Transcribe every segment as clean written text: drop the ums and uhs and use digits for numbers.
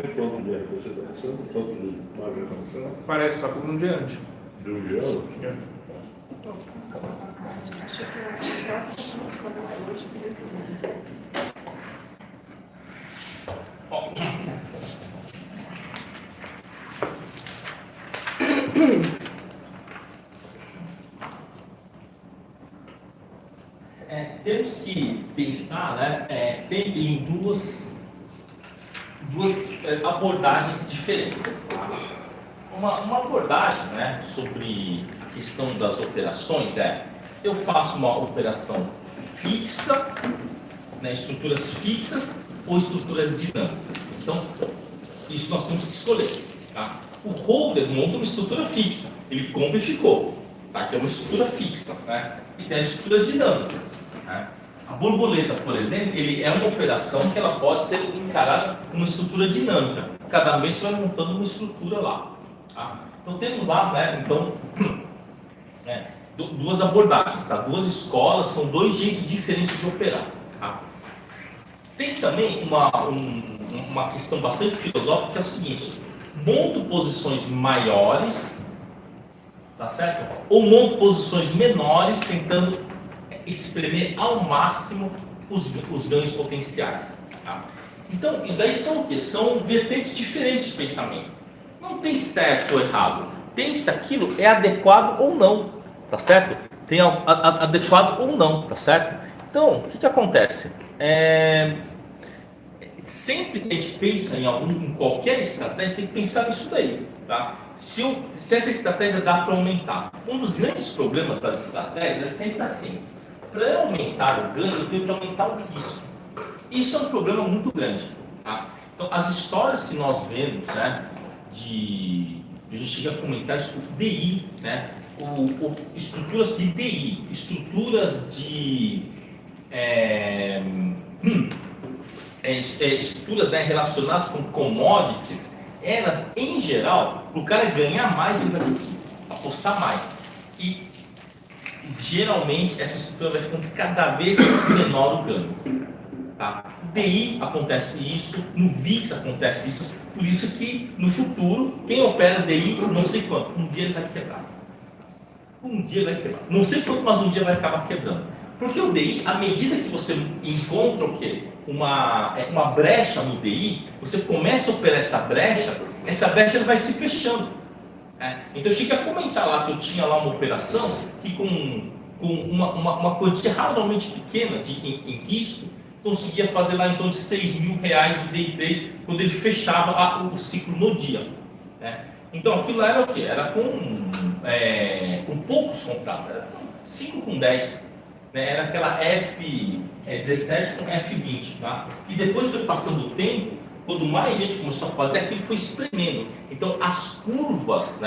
Tem quanto de antecipação, quanto de margem. Parece só por um dia antes. De um dia antes? Acho que a próxima começou hoje, eu queria ver. Temos que pensar, né, sempre em duas abordagens diferentes. Tá? Uma abordagem, né, sobre a questão das operações eu faço uma operação fixa, né, estruturas fixas ou estruturas dinâmicas. Então, isso nós temos que escolher. Tá? O holder monta uma estrutura fixa, ele compra e ficou, tá? Que é uma estrutura fixa, né? E tem as estruturas dinâmicas. Né? A borboleta, por exemplo, ele é uma operação que ela pode ser encarada como uma estrutura dinâmica. Cada mês você vai montando uma estrutura lá. Tá? Então temos lá, né, duas abordagens, tá? Duas escolas, são dois jeitos diferentes de operar. Tá? Tem também uma questão bastante filosófica que é o seguinte: monto posições maiores, tá certo? Ou monto posições menores, tentando espremer ao máximo os ganhos potenciais. Tá? Então, isso daí são o quê? São vertentes diferentes de pensamento. Não tem certo ou errado. Tem se aquilo é adequado ou não, tá certo? Tem adequado ou não, tá certo? Então, o que acontece? Sempre que a gente pensa em qualquer estratégia, tem que pensar nisso daí, tá? Se essa estratégia dá para aumentar. Um dos grandes problemas das estratégias é sempre assim: para aumentar o ganho, eu tenho que aumentar o risco. Isso é um problema muito grande, tá? Então, as histórias que nós vemos, né, a gente chega a comentar isso, o DI, né, estruturas de DI, estruturas de estruturas, né, relacionadas com commodities, elas, em geral, para o cara ganhar mais, ele vai apostar mais. E geralmente essa estrutura vai ficando cada vez menor o ganho. Tá? No DI acontece isso, no VIX acontece isso, por isso que no futuro, quem opera DI, não sei quanto, um dia ele vai quebrar. Um dia vai quebrar. Não sei quanto, mas um dia vai acabar quebrando. Porque o DI, à medida que você encontra o quê? Uma brecha no DI, você começa a operar essa brecha ela vai se fechando. Então eu cheguei a comentar lá que eu tinha lá uma operação que com uma quantia razoavelmente pequena em risco, conseguia fazer lá em torno de R$6.000 de day trade quando ele fechava o ciclo no dia. Então aquilo era o quê? Era com poucos contratos, era 5 com 10. Era aquela F17 com F20, tá? E depois foi passando o tempo, quando mais gente começou a fazer, aquilo foi espremendo. Então as curvas,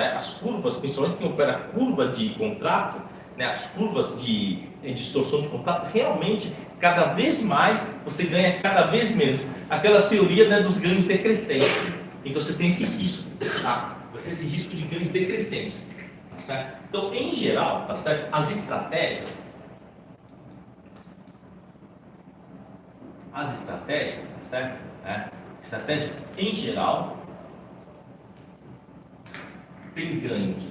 principalmente quem opera a curva de contrato, né, as curvas de distorção de contrato, realmente cada vez mais você ganha cada vez menos. Aquela teoria, né, dos ganhos decrescentes. Então você tem esse risco, tá? Você tem esse risco de ganhos decrescentes, tá certo? Então, em geral, tá certo? As estratégias, tá certo? Estratégia, em geral, tem ganhos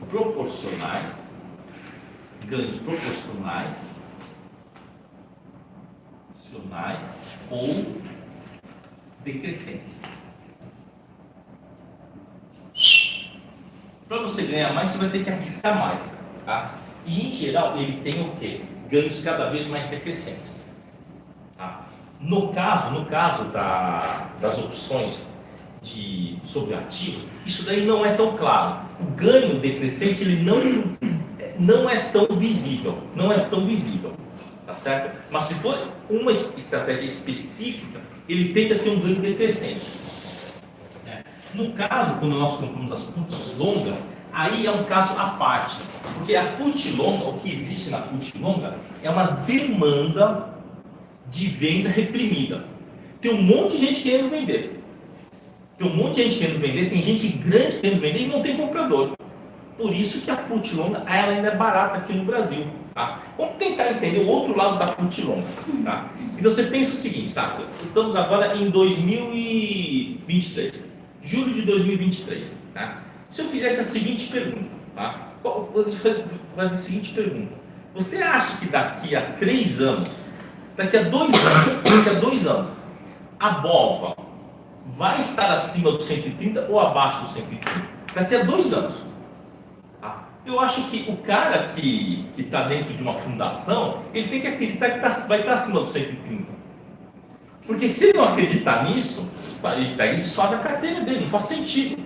proporcionais, ou decrescentes. Para você ganhar mais, você vai ter que arriscar mais, tá? E em geral ele tem o quê? Ganhos cada vez mais decrescentes. Tá? No caso das opções sobre ativos, isso daí não é tão claro. O ganho decrescente ele não é tão visível, tá certo? Mas se for uma estratégia específica, ele tende a ter um ganho decrescente. No caso, quando nós compramos as puts longas, aí é um caso à parte, porque a put longa, o que existe na put longa, é uma demanda de venda reprimida. Tem um monte de gente querendo vender. Tem gente grande querendo vender e não tem comprador. Por isso que a put longa ela ainda é barata aqui no Brasil. Tá? Vamos tentar entender o outro lado da put longa. Tá? Então você pensa o seguinte, tá? Estamos agora em 2023, julho de 2023. Tá? Se eu fizesse a seguinte pergunta, tá? Vou fazer a seguinte pergunta: você acha que daqui a 3 anos, daqui a 2 anos, a BOVA vai estar acima do 130 ou abaixo do 130? Daqui a 2 anos. Eu acho que o cara que está dentro de uma fundação, ele tem que acreditar que vai estar acima do 130. Porque se ele não acreditar nisso, ele pega e desfaz a carteira dele, não faz sentido.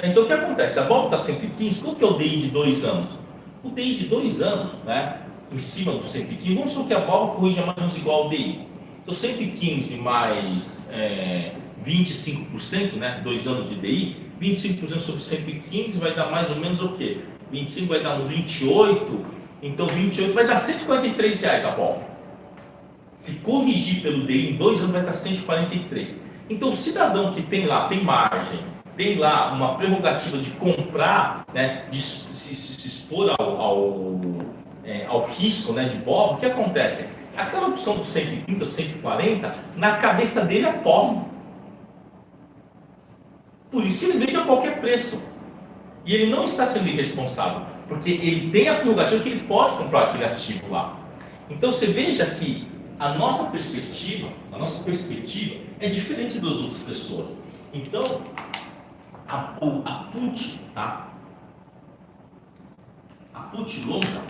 Então o que acontece? A BOVA está 115, qual que é o DI de 2 anos? O DI de 2 anos, né, em cima do 115, vamos supor que a BOVA corrija mais ou menos igual ao DI. Então 115 mais 25%, né, 2 anos de DI, 25% sobre 115 vai dar mais ou menos o quê? 25 vai dar uns 28, então 28 vai dar R$143 a BOVA. Se corrigir pelo DI em 2 anos vai dar 143. Então o cidadão que tem lá, tem margem, tem lá uma prerrogativa de comprar, né, de se expor ao risco, né, de BOVA, o que acontece? Aquela opção do 130, 140, na cabeça dele é pobre. Por isso que ele vende a qualquer preço. E ele não está sendo irresponsável, porque ele tem a prerrogativa que ele pode comprar aquele ativo lá. Então você veja que a nossa perspectiva é diferente das outras pessoas. Então, a put, tá? A put longa,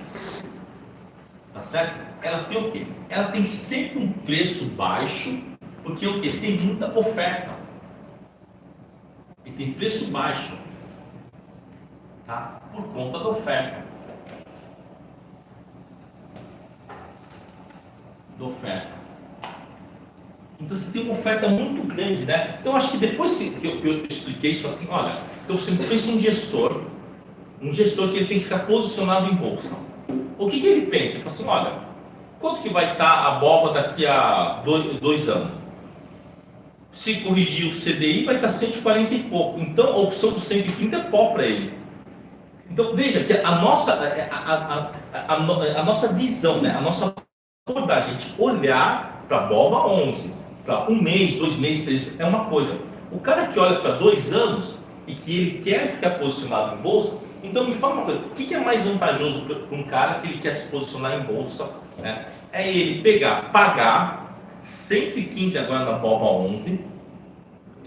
tá certo? Ela tem o quê? Ela tem sempre um preço baixo, porque o quê? Tem muita oferta. E tem preço baixo. Tá? Por conta da oferta. Então você tem uma oferta muito grande, né? Então eu acho que depois que eu expliquei isso assim, olha, então você pensa um gestor que ele tem que ficar posicionado em bolsa. O que ele pensa? Ele fala assim, olha, quanto que vai estar a BOVA daqui a 2 anos? Se corrigir o CDI vai estar 140 e pouco. Então a opção do 130 é pó para ele. Então veja que a nossa visão, né? A nossa forma da gente olhar para a BOVA 11, para 1 mês, 2 meses, 3 meses, é uma coisa. O cara que olha para 2 anos e que ele quer ficar posicionado em bolsa, então me fala uma coisa, o que é mais vantajoso para um cara que ele quer se posicionar em bolsa? Né? É ele pagar 115 agora na BOVA 11,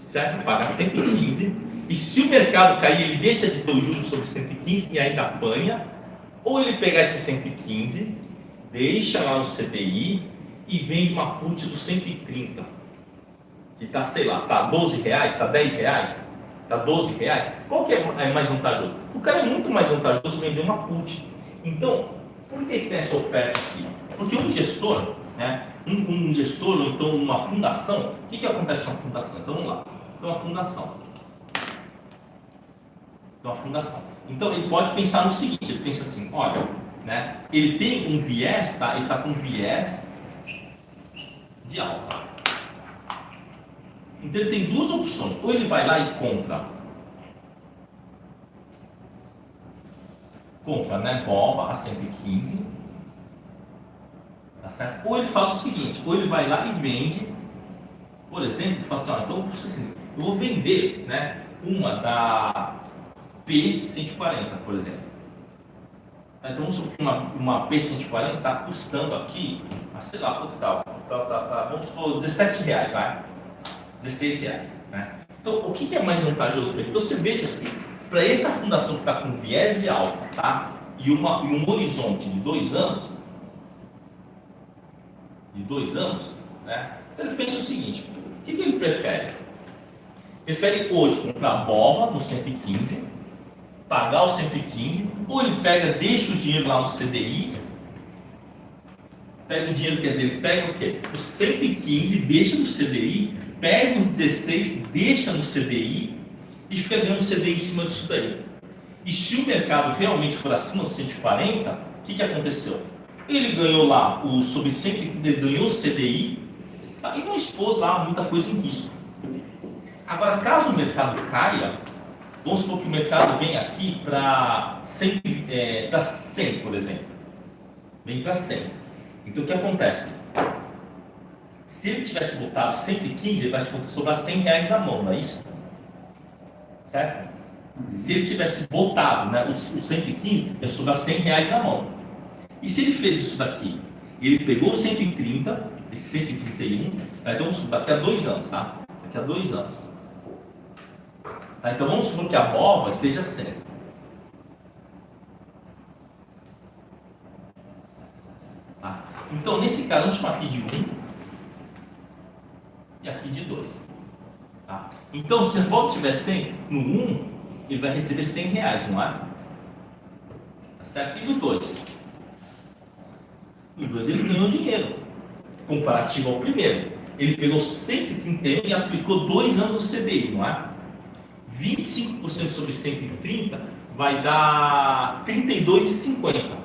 certo? Pagar 115. E se o mercado cair, ele deixa de ter o juros sobre 115 e ainda apanha, ou ele pegar esse 115, deixa lá no CDI e vende uma put do 130, que está, sei lá, está R$12, está R$10, está R$12. Qual que é mais vantajoso? O cara é muito mais vantajoso vender uma put. Então, por que tem essa oferta aqui? Porque um gestor, né, um gestor ou então uma fundação, o que acontece com a fundação? Então vamos lá, então a fundação. Então ele pode pensar no seguinte, ele pensa assim, olha, né, ele tem um viés, tá? Ele está com um viés de alta. Então ele tem 2 opções, ou ele vai lá e compra, né, BOVA a 115, tá certo? Ou ele faz o seguinte, ou ele vai lá e vende, por exemplo, fala assim, então eu vou vender, né, uma da P140, por exemplo. Então vamos supor que uma P140 está custando aqui, sei lá quanto está, vamos supor R$17, vai? R$16, né? Então o que é mais vantajoso para ele? Então você veja aqui, para essa fundação que está com viés de alta, tá? E um horizonte de 2 anos, né? Então ele pensa o seguinte, o que ele prefere? Prefere hoje comprar BOVA no 115, pagar o 115, ou ele deixa o dinheiro lá no CDI, pega o dinheiro, quer dizer, ele pega o quê? O 115, deixa no CDI, pega os 16, deixa no CDI e fica ganhando CDI em cima disso daí. E se o mercado realmente for acima dos 140, o que aconteceu? Ele ganhou lá sobre 130, ele ganhou o CDI, tá? E não expôs lá muita coisa em risco. Agora, caso o mercado caia, Vamos supor que o mercado vem aqui para 100, para 100, por exemplo. Vem para 100. Então o que acontece? Se ele tivesse botado 115, ele vai sobrar 100 reais na mão, não é isso? Certo? Se ele tivesse botado, né, os 115, ia sobrar 100 reais na mão. E se ele fez isso daqui? Ele pegou o 130, esse 131, tá? Então vamos supor, daqui a 2 anos, tá? Daqui a 2 anos. Tá? Então vamos supor que a BOVA esteja 100. Tá? Então nesse caso, vamos chamar aqui de 1 e aqui de 2. Tá? Então se a BOVA tiver 100, no 1, ele vai receber 100 reais, não é? Tá certo? E no 2? No 2 ele ganhou dinheiro, comparativo ao primeiro. Ele pegou 131 e aplicou 2 anos do CDI, não é? 25% sobre 130 vai dar 32,50.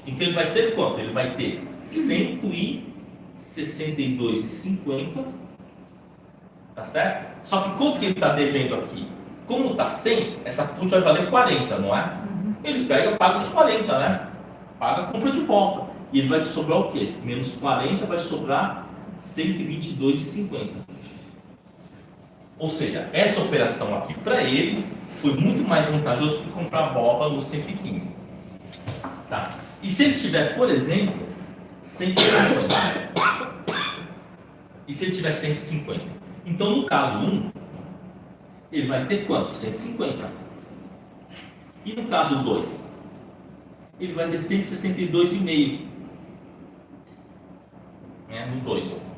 Então ele vai ter quanto? Ele vai ter 162,50, tá certo? Só que quanto que ele está devendo aqui? Como está 100, essa put vai valer 40, não é? Ele pega, paga os 40, né? Paga, compra de volta. E ele vai te sobrar o quê? Menos 40 vai sobrar 122,50. Ou seja, essa operação aqui para ele foi muito mais vantajoso que comprar a BOVA no 115. Tá? E se ele tiver, por exemplo, 150? E se ele tiver 150? Então, no caso 1, ele vai ter quanto? 150. E no caso 2? Ele vai ter 162,5. No 2.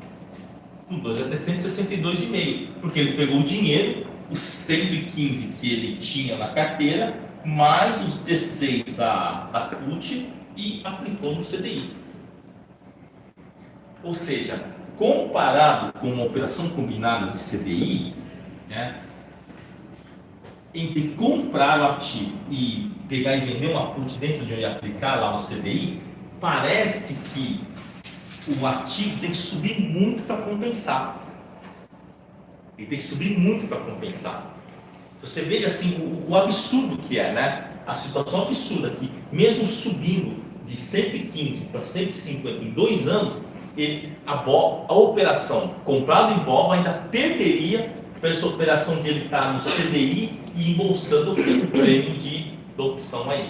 No 2 vai ter 162,5. Porque ele pegou o dinheiro, os 115 que ele tinha na carteira, mais os 16 da put e aplicou no CDI. Ou seja, comparado com uma operação combinada de CDI, né, entre comprar o ativo e pegar e vender uma put dentro de onde aplicar lá no CDI, parece que o ativo tem que subir muito para compensar. Ele tem que subir muito para compensar. Você veja assim o absurdo que é, né? A situação absurda que, mesmo subindo de 115 para 150 em 2 anos, a operação comprada em BOVA ainda perderia para essa operação de ele estar no CDI e embolsando o prêmio da opção aí.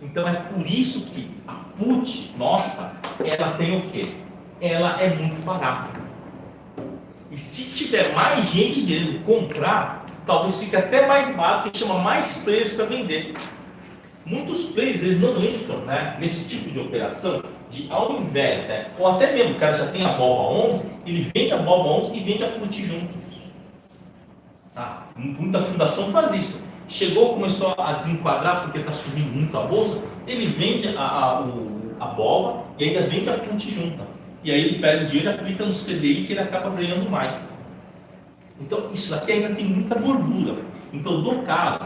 Então é por isso que a put, nossa, ela tem o quê? Ela é muito barata. E se tiver mais gente querendo comprar, talvez fique até mais barato, porque chama mais players para vender. Muitos players, eles não entram, né, nesse tipo de operação, de ao invés, né, ou até mesmo o cara já tem a BOVA 11, ele vende a BOVA 11 e vende a put junto. Tá? Muita fundação faz isso. Chegou, começou a desenquadrar porque está subindo muito a bolsa, ele vende a BOVA e ainda vende a put junta. E aí ele pega o dinheiro e aplica no CDI que ele acaba ganhando mais. Então isso aqui ainda tem muita gordura. Então no caso,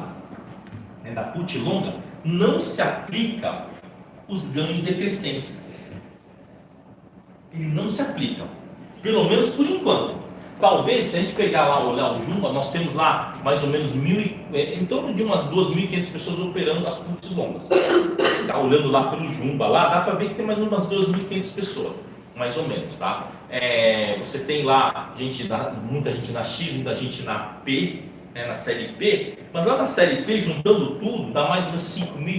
né, da put longa, não se aplica os ganhos decrescentes. Ele não se aplica. Pelo menos por enquanto. Talvez, se a gente pegar lá, olhar o Jumba, nós temos lá mais ou menos em torno de umas 2.500 pessoas operando as puts longas. Tá olhando lá pelo Jumba, lá dá para ver que tem mais umas 2.500 pessoas, mais ou menos, tá? Você tem lá muita gente na X, muita gente na P, né, na série P, mas lá na série P, juntando tudo, dá mais ou menos 5.000 e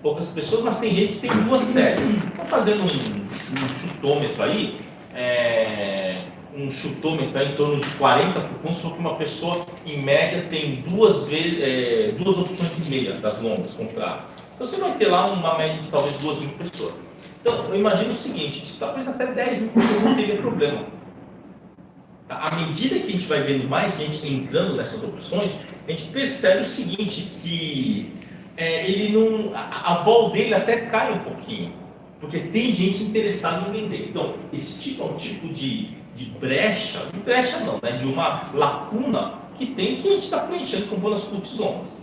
poucas pessoas, mas tem gente que tem 2 séries. Estou fazendo um chutômetro aí, um chutômetro em torno de 40 pontos, porque uma pessoa, em média, tem 2 opções e meia das longas compradas. Então você vai ter lá uma média de talvez 2.000 pessoas. Então, eu imagino o seguinte, talvez até 10.000 pessoas não teria problema. À medida que a gente vai vendo mais gente entrando nessas opções, a gente percebe o seguinte, que a vol dele até cai um pouquinho, porque tem gente interessada em vender. Então, esse tipo é um tipo de brecha não, né? De uma lacuna que a gente está preenchendo com boas puts longas.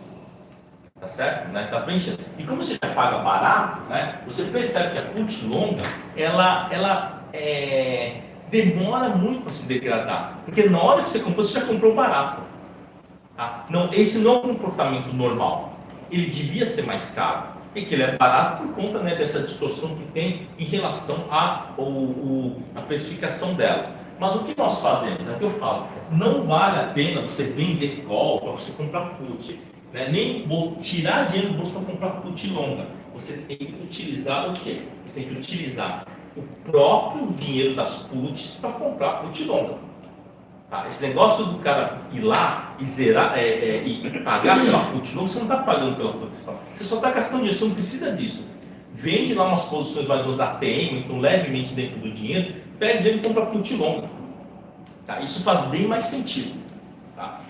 Tá certo? Né? Tá preenchendo. E como você já paga barato, né? Você percebe que a put longa, ela demora muito para se degradar. Porque na hora que você comprou, você já comprou barato. Tá? Não, esse não é um comportamento normal. Ele devia ser mais caro, e que ele é barato por conta, né, dessa distorção que tem em relação à precificação dela. Mas o que nós fazemos? É que eu falo, não vale a pena você vender call para você comprar put, né? Nem tirar dinheiro do bolso para comprar put longa. Você tem que utilizar o quê? Você tem que utilizar o próprio dinheiro das puts para comprar put longa. Tá? Esse negócio do cara ir lá e zerar e pagar pela put longa, você não está pagando pela proteção. Você só está gastando dinheiro, você não precisa disso. Vende lá umas posições mais ou menos ATM, então levemente dentro do dinheiro, pega dinheiro e compra put longa. Tá? Isso faz bem mais sentido. Tá?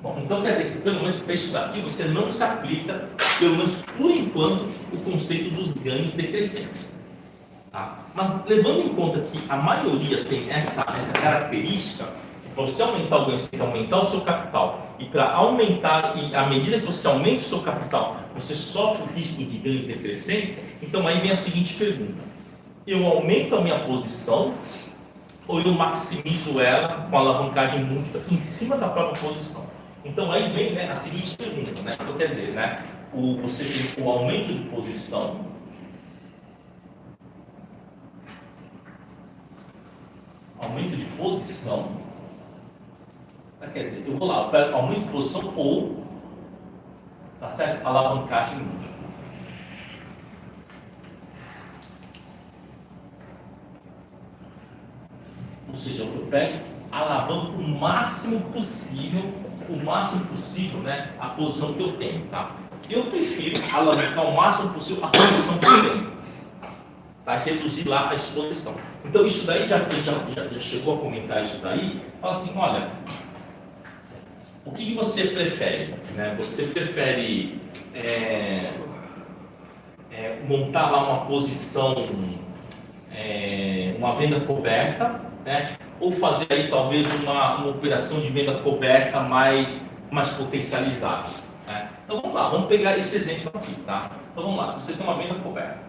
Bom, então quer dizer que pelo menos para isso daqui você não se aplica, pelo menos por enquanto, o conceito dos ganhos decrescentes. Tá? Mas levando em conta que a maioria tem essa característica, para você aumentar o ganho, você tem que aumentar o seu capital. E para aumentar, e à medida que você aumenta o seu capital, você sofre o risco de ganhos decrescentes. Então aí vem a seguinte pergunta: eu aumento a minha posição ou eu maximizo ela com alavancagem múltipla em cima da própria posição? Então aí vem, né, a seguinte pergunta, né? Então quer dizer, né, você tem o aumento de posição, quer dizer, eu vou lá, eu pego aumento de posição ou, tá certo? Alavancagem múltipla. Ou seja, eu pego, alavanco o máximo possível, né, a posição que eu tenho, tá? Eu prefiro alavancar o máximo possível a posição que eu tenho, tá? Reduzir lá a exposição. Então isso daí, já chegou a comentar isso daí, fala assim, olha, o que você prefere, né? Você prefere montar lá uma posição, uma venda coberta, né? Ou fazer aí talvez uma operação de venda coberta mais potencializada, né? Então vamos lá, vamos pegar esse exemplo aqui, tá? Então vamos lá, você tem uma venda coberta.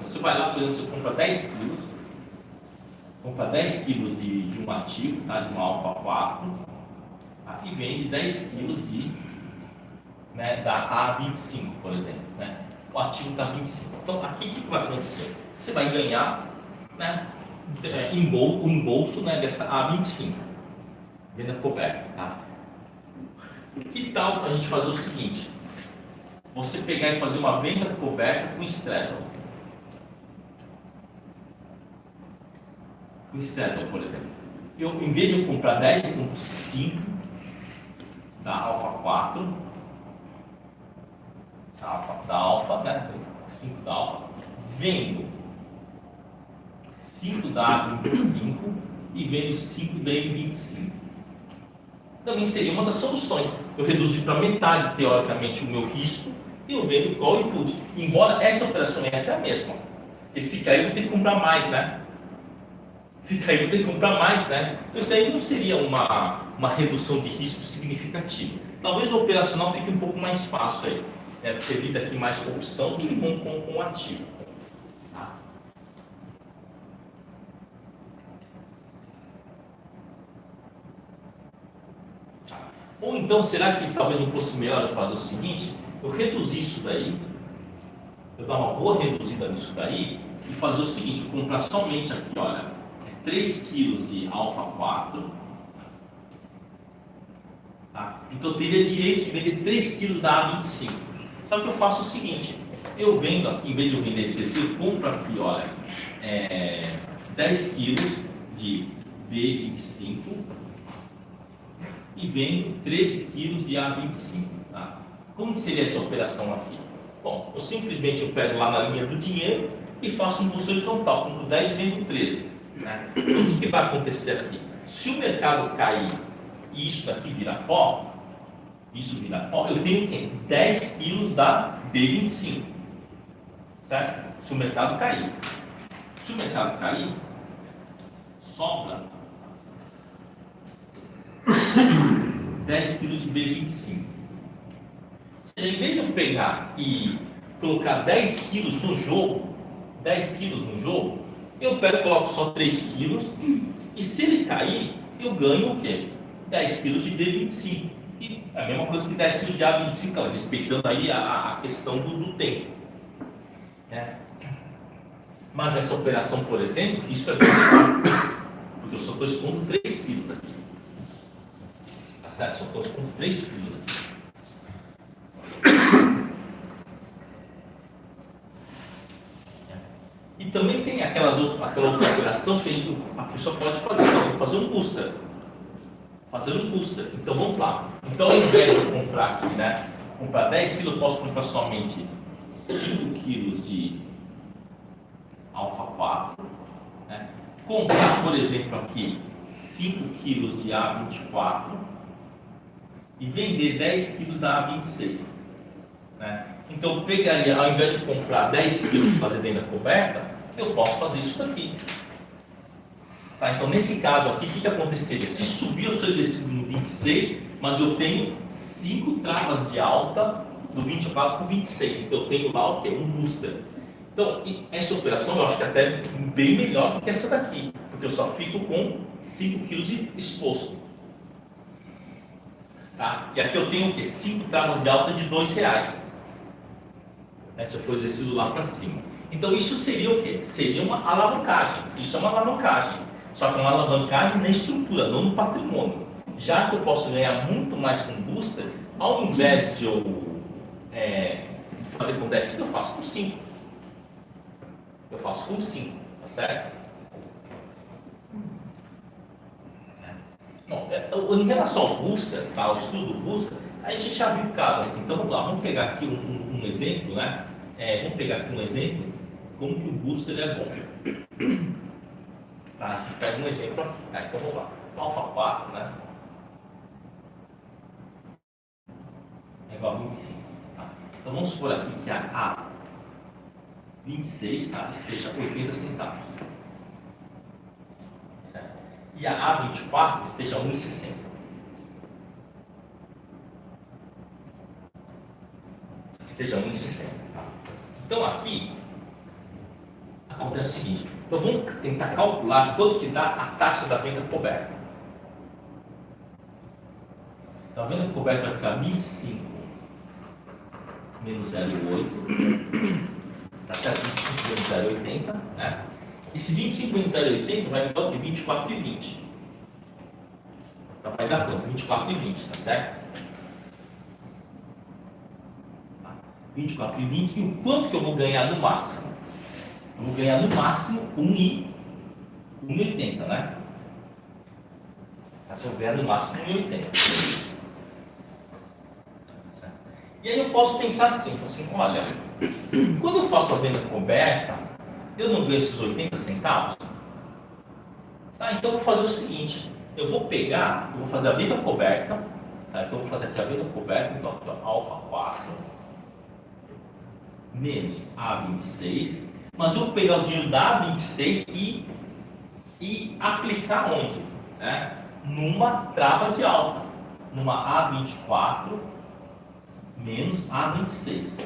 Você vai lá, por exemplo, você compra 10 quilos, de um ativo, tá? De uma alfa 4, tá? E vende 10 quilos né, da A25, por exemplo, né? O ativo está 25. Então aqui o que vai acontecer? Você vai ganhar, né, o embolso, né, dessa A25, venda coberta, tá? Que tal a gente fazer o seguinte? Você pegar e fazer uma venda coberta com straddle. Com straddle, por exemplo. Em vez de eu comprar 10, eu compro 5 da alfa 4. Da alfa, né? 5 da alfa. Vendo 5 da A25 e vendo 5 da M25. Também seria uma das soluções. Eu reduzir para metade, teoricamente, o meu risco e eu vendo call e put. Embora essa operação essa é a mesma. Porque se cair, eu vou ter que comprar mais, né? Então isso aí não seria uma redução de risco significativa. Talvez o operacional fique um pouco mais fácil aí, né? Você evita aqui mais opção do que com o ativo. Tá? Ou então, será que talvez não fosse melhor eu fazer o seguinte? Eu reduzir isso daí, eu dar uma boa reduzida nisso daí e fazer o seguinte, eu comprar somente aqui, olha, 3 kg de alfa 4, tá? Então eu teria direito de vender 3 kg da A25. Só que eu faço o seguinte, eu vendo aqui, em vez de eu vender 3 kg, eu compro aqui, olha, 10 kg de B25 e vendo 13 kg de A25, tá? Como que seria essa operação aqui? Bom, eu simplesmente pego lá na linha do dinheiro e faço um custo horizontal, compro 10 e vendo 13. Né? Então, o que vai acontecer aqui? Se o mercado cair e isso daqui virar pó, eu tenho o quê? 10 quilos da B25, certo? Se o mercado cair. Sobra 10 quilos de B25. Ou seja, em vez de eu pegar e colocar 10 quilos no jogo, eu pego e coloco só 3 quilos e se ele cair, eu ganho o quê? 10 quilos de D25. E é a mesma coisa que 10 quilos de A25, claro, respeitando aí a questão do tempo. Né? Mas essa operação, por exemplo, que isso é bem porque eu só estou expondo 3 quilos aqui. Tá certo? Só estou expondo 3 quilos aqui. E também tem aquela outra operação que a pessoa pode fazer, por exemplo, fazer um booster. Fazer um booster. Então vamos lá. Então ao invés de eu comprar aqui, né? Comprar 10 quilos, eu posso comprar somente 5 quilos de alfa 4. Né? Comprar, por exemplo, aqui 5 quilos de A24 e vender 10 quilos da A26. Né? Então eu pegaria, ao invés de comprar 10 quilos e fazer venda coberta, eu posso fazer isso daqui. Tá? Então nesse caso aqui, o que aconteceria? Se subir o seu exercício no 26, mas eu tenho 5 travas de alta do 24 para o 26, então eu tenho lá o que? Um booster. Então essa operação eu acho que até é bem melhor do que essa daqui, porque eu só fico com 5 kg exposto. Tá? E aqui eu tenho o quê? 5 travas de alta de R$2. Se eu for exercício lá para cima. Então isso seria o quê? Seria uma alavancagem. Isso é uma alavancagem. Só que é uma alavancagem na estrutura, não no patrimônio. Já que eu posso ganhar muito mais com booster, ao invés de eu fazer com 10, eu faço com 5. Eu faço com 5, tá certo? Bom, em relação ao booster, tá, ao estudo do booster, a gente já viu o caso assim. Então vamos lá, vamos pegar aqui um exemplo, né? Vamos pegar aqui um exemplo, como que o booster é bom. Tá, a gente pega um exemplo aqui. Tá, então vamos lá. O alfa 4, né? É igual a 25. Tá? Então vamos supor aqui que a A26 tá, esteja 80 centavos. Certo? E a A24 esteja 1,60. Esteja 1,60. Tá? Então aqui acontece o seguinte, então vamos tentar calcular quanto que dá a taxa da venda coberta. Então a venda coberta vai ficar 25 menos 0,8, tá certo? 25 menos 0,80, né? Esse 25 menos 0,80 vai dar o quê? 24,20. Então vai dar quanto? 24,20, tá certo? 24,20 e o quanto que eu vou ganhar no máximo? Eu vou ganhar no máximo 1,80, né? Assim, eu vou ganhar no máximo 1,80. E aí eu posso pensar assim, olha, quando eu faço a venda coberta, eu não ganho esses 80 centavos? Tá, então eu vou fazer o seguinte, eu vou fazer a venda coberta, tá? Então eu vou fazer aqui a venda coberta, então aqui ó, alfa 4 menos A26, mas eu vou pegar o dinheiro da A26 e aplicar onde? Né? Numa trava de alta, numa A24 menos A26.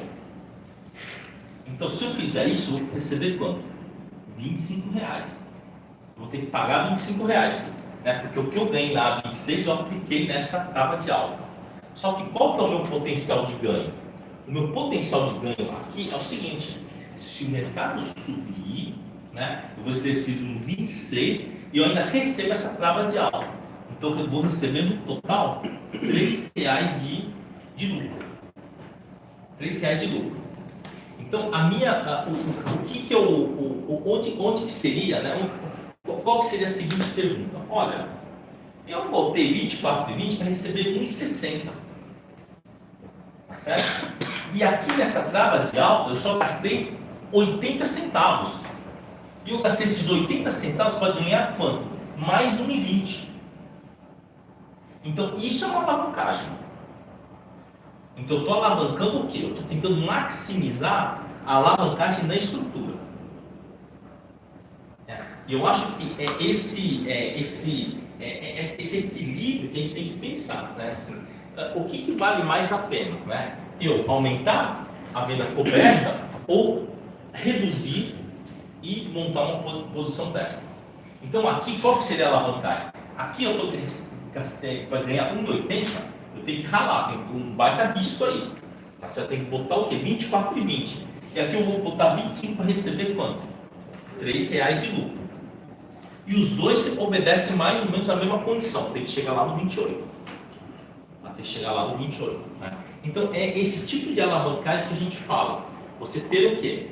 Então, se eu fizer isso, eu vou receber quanto? R$25. Eu vou ter que pagar R$25, né? Porque o que eu ganhei na A26 eu apliquei nessa trava de alta. Só que qual que é o meu potencial de ganho? O meu potencial de ganho aqui é o seguinte: se o mercado subir, né, eu vou ser decidido no 26 e eu ainda recebo essa trava de alta. Então eu vou receber no total R$3 de lucro. R$3 de lucro. Então onde que seria, né? Qual que seria a seguinte pergunta? Olha, eu botei 24,20 para receber 1,60. Tá certo? E aqui nessa trava de alta eu só gastei 80 centavos. E eu gastei esses 80 centavos para ganhar quanto? Mais 1,20. Então isso é uma alavancagem. Então eu estou alavancando o quê? Eu estou tentando maximizar a alavancagem na estrutura. E eu acho que é esse equilíbrio que a gente tem que pensar, né? Assim, o que vale mais a pena, né? Eu aumentar a venda coberta ou reduzir e montar uma posição dessa. Então aqui, qual que seria a alavancagem? Aqui eu para ganhar 1,80, eu tenho que ralar, tem um baita risco aí. Tá certo? Eu tenho que botar o quê? 24,20. E aqui eu vou botar 25 para receber quanto? R$3 de lucro. E os dois obedecem mais ou menos a mesma condição, tem que chegar lá no 28. Tem que chegar lá no 28. Né? Então é esse tipo de alavancagem que a gente fala. Você ter o quê?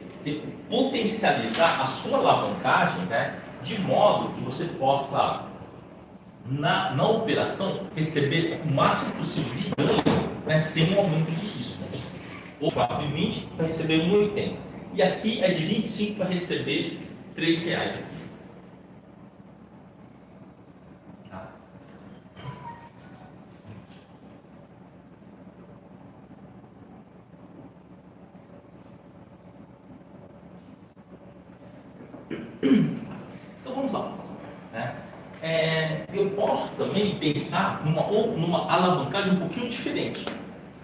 Potencializar a sua alavancagem, né? De modo que você possa, na operação, receber o máximo possível de ganho, né? Sem um aumento de risco. Ou 4,20 para receber 1,80. E aqui é de 25 para receber R$3 aqui. Tá? Então vamos lá. Né? Eu posso também pensar numa alavancagem um pouquinho diferente.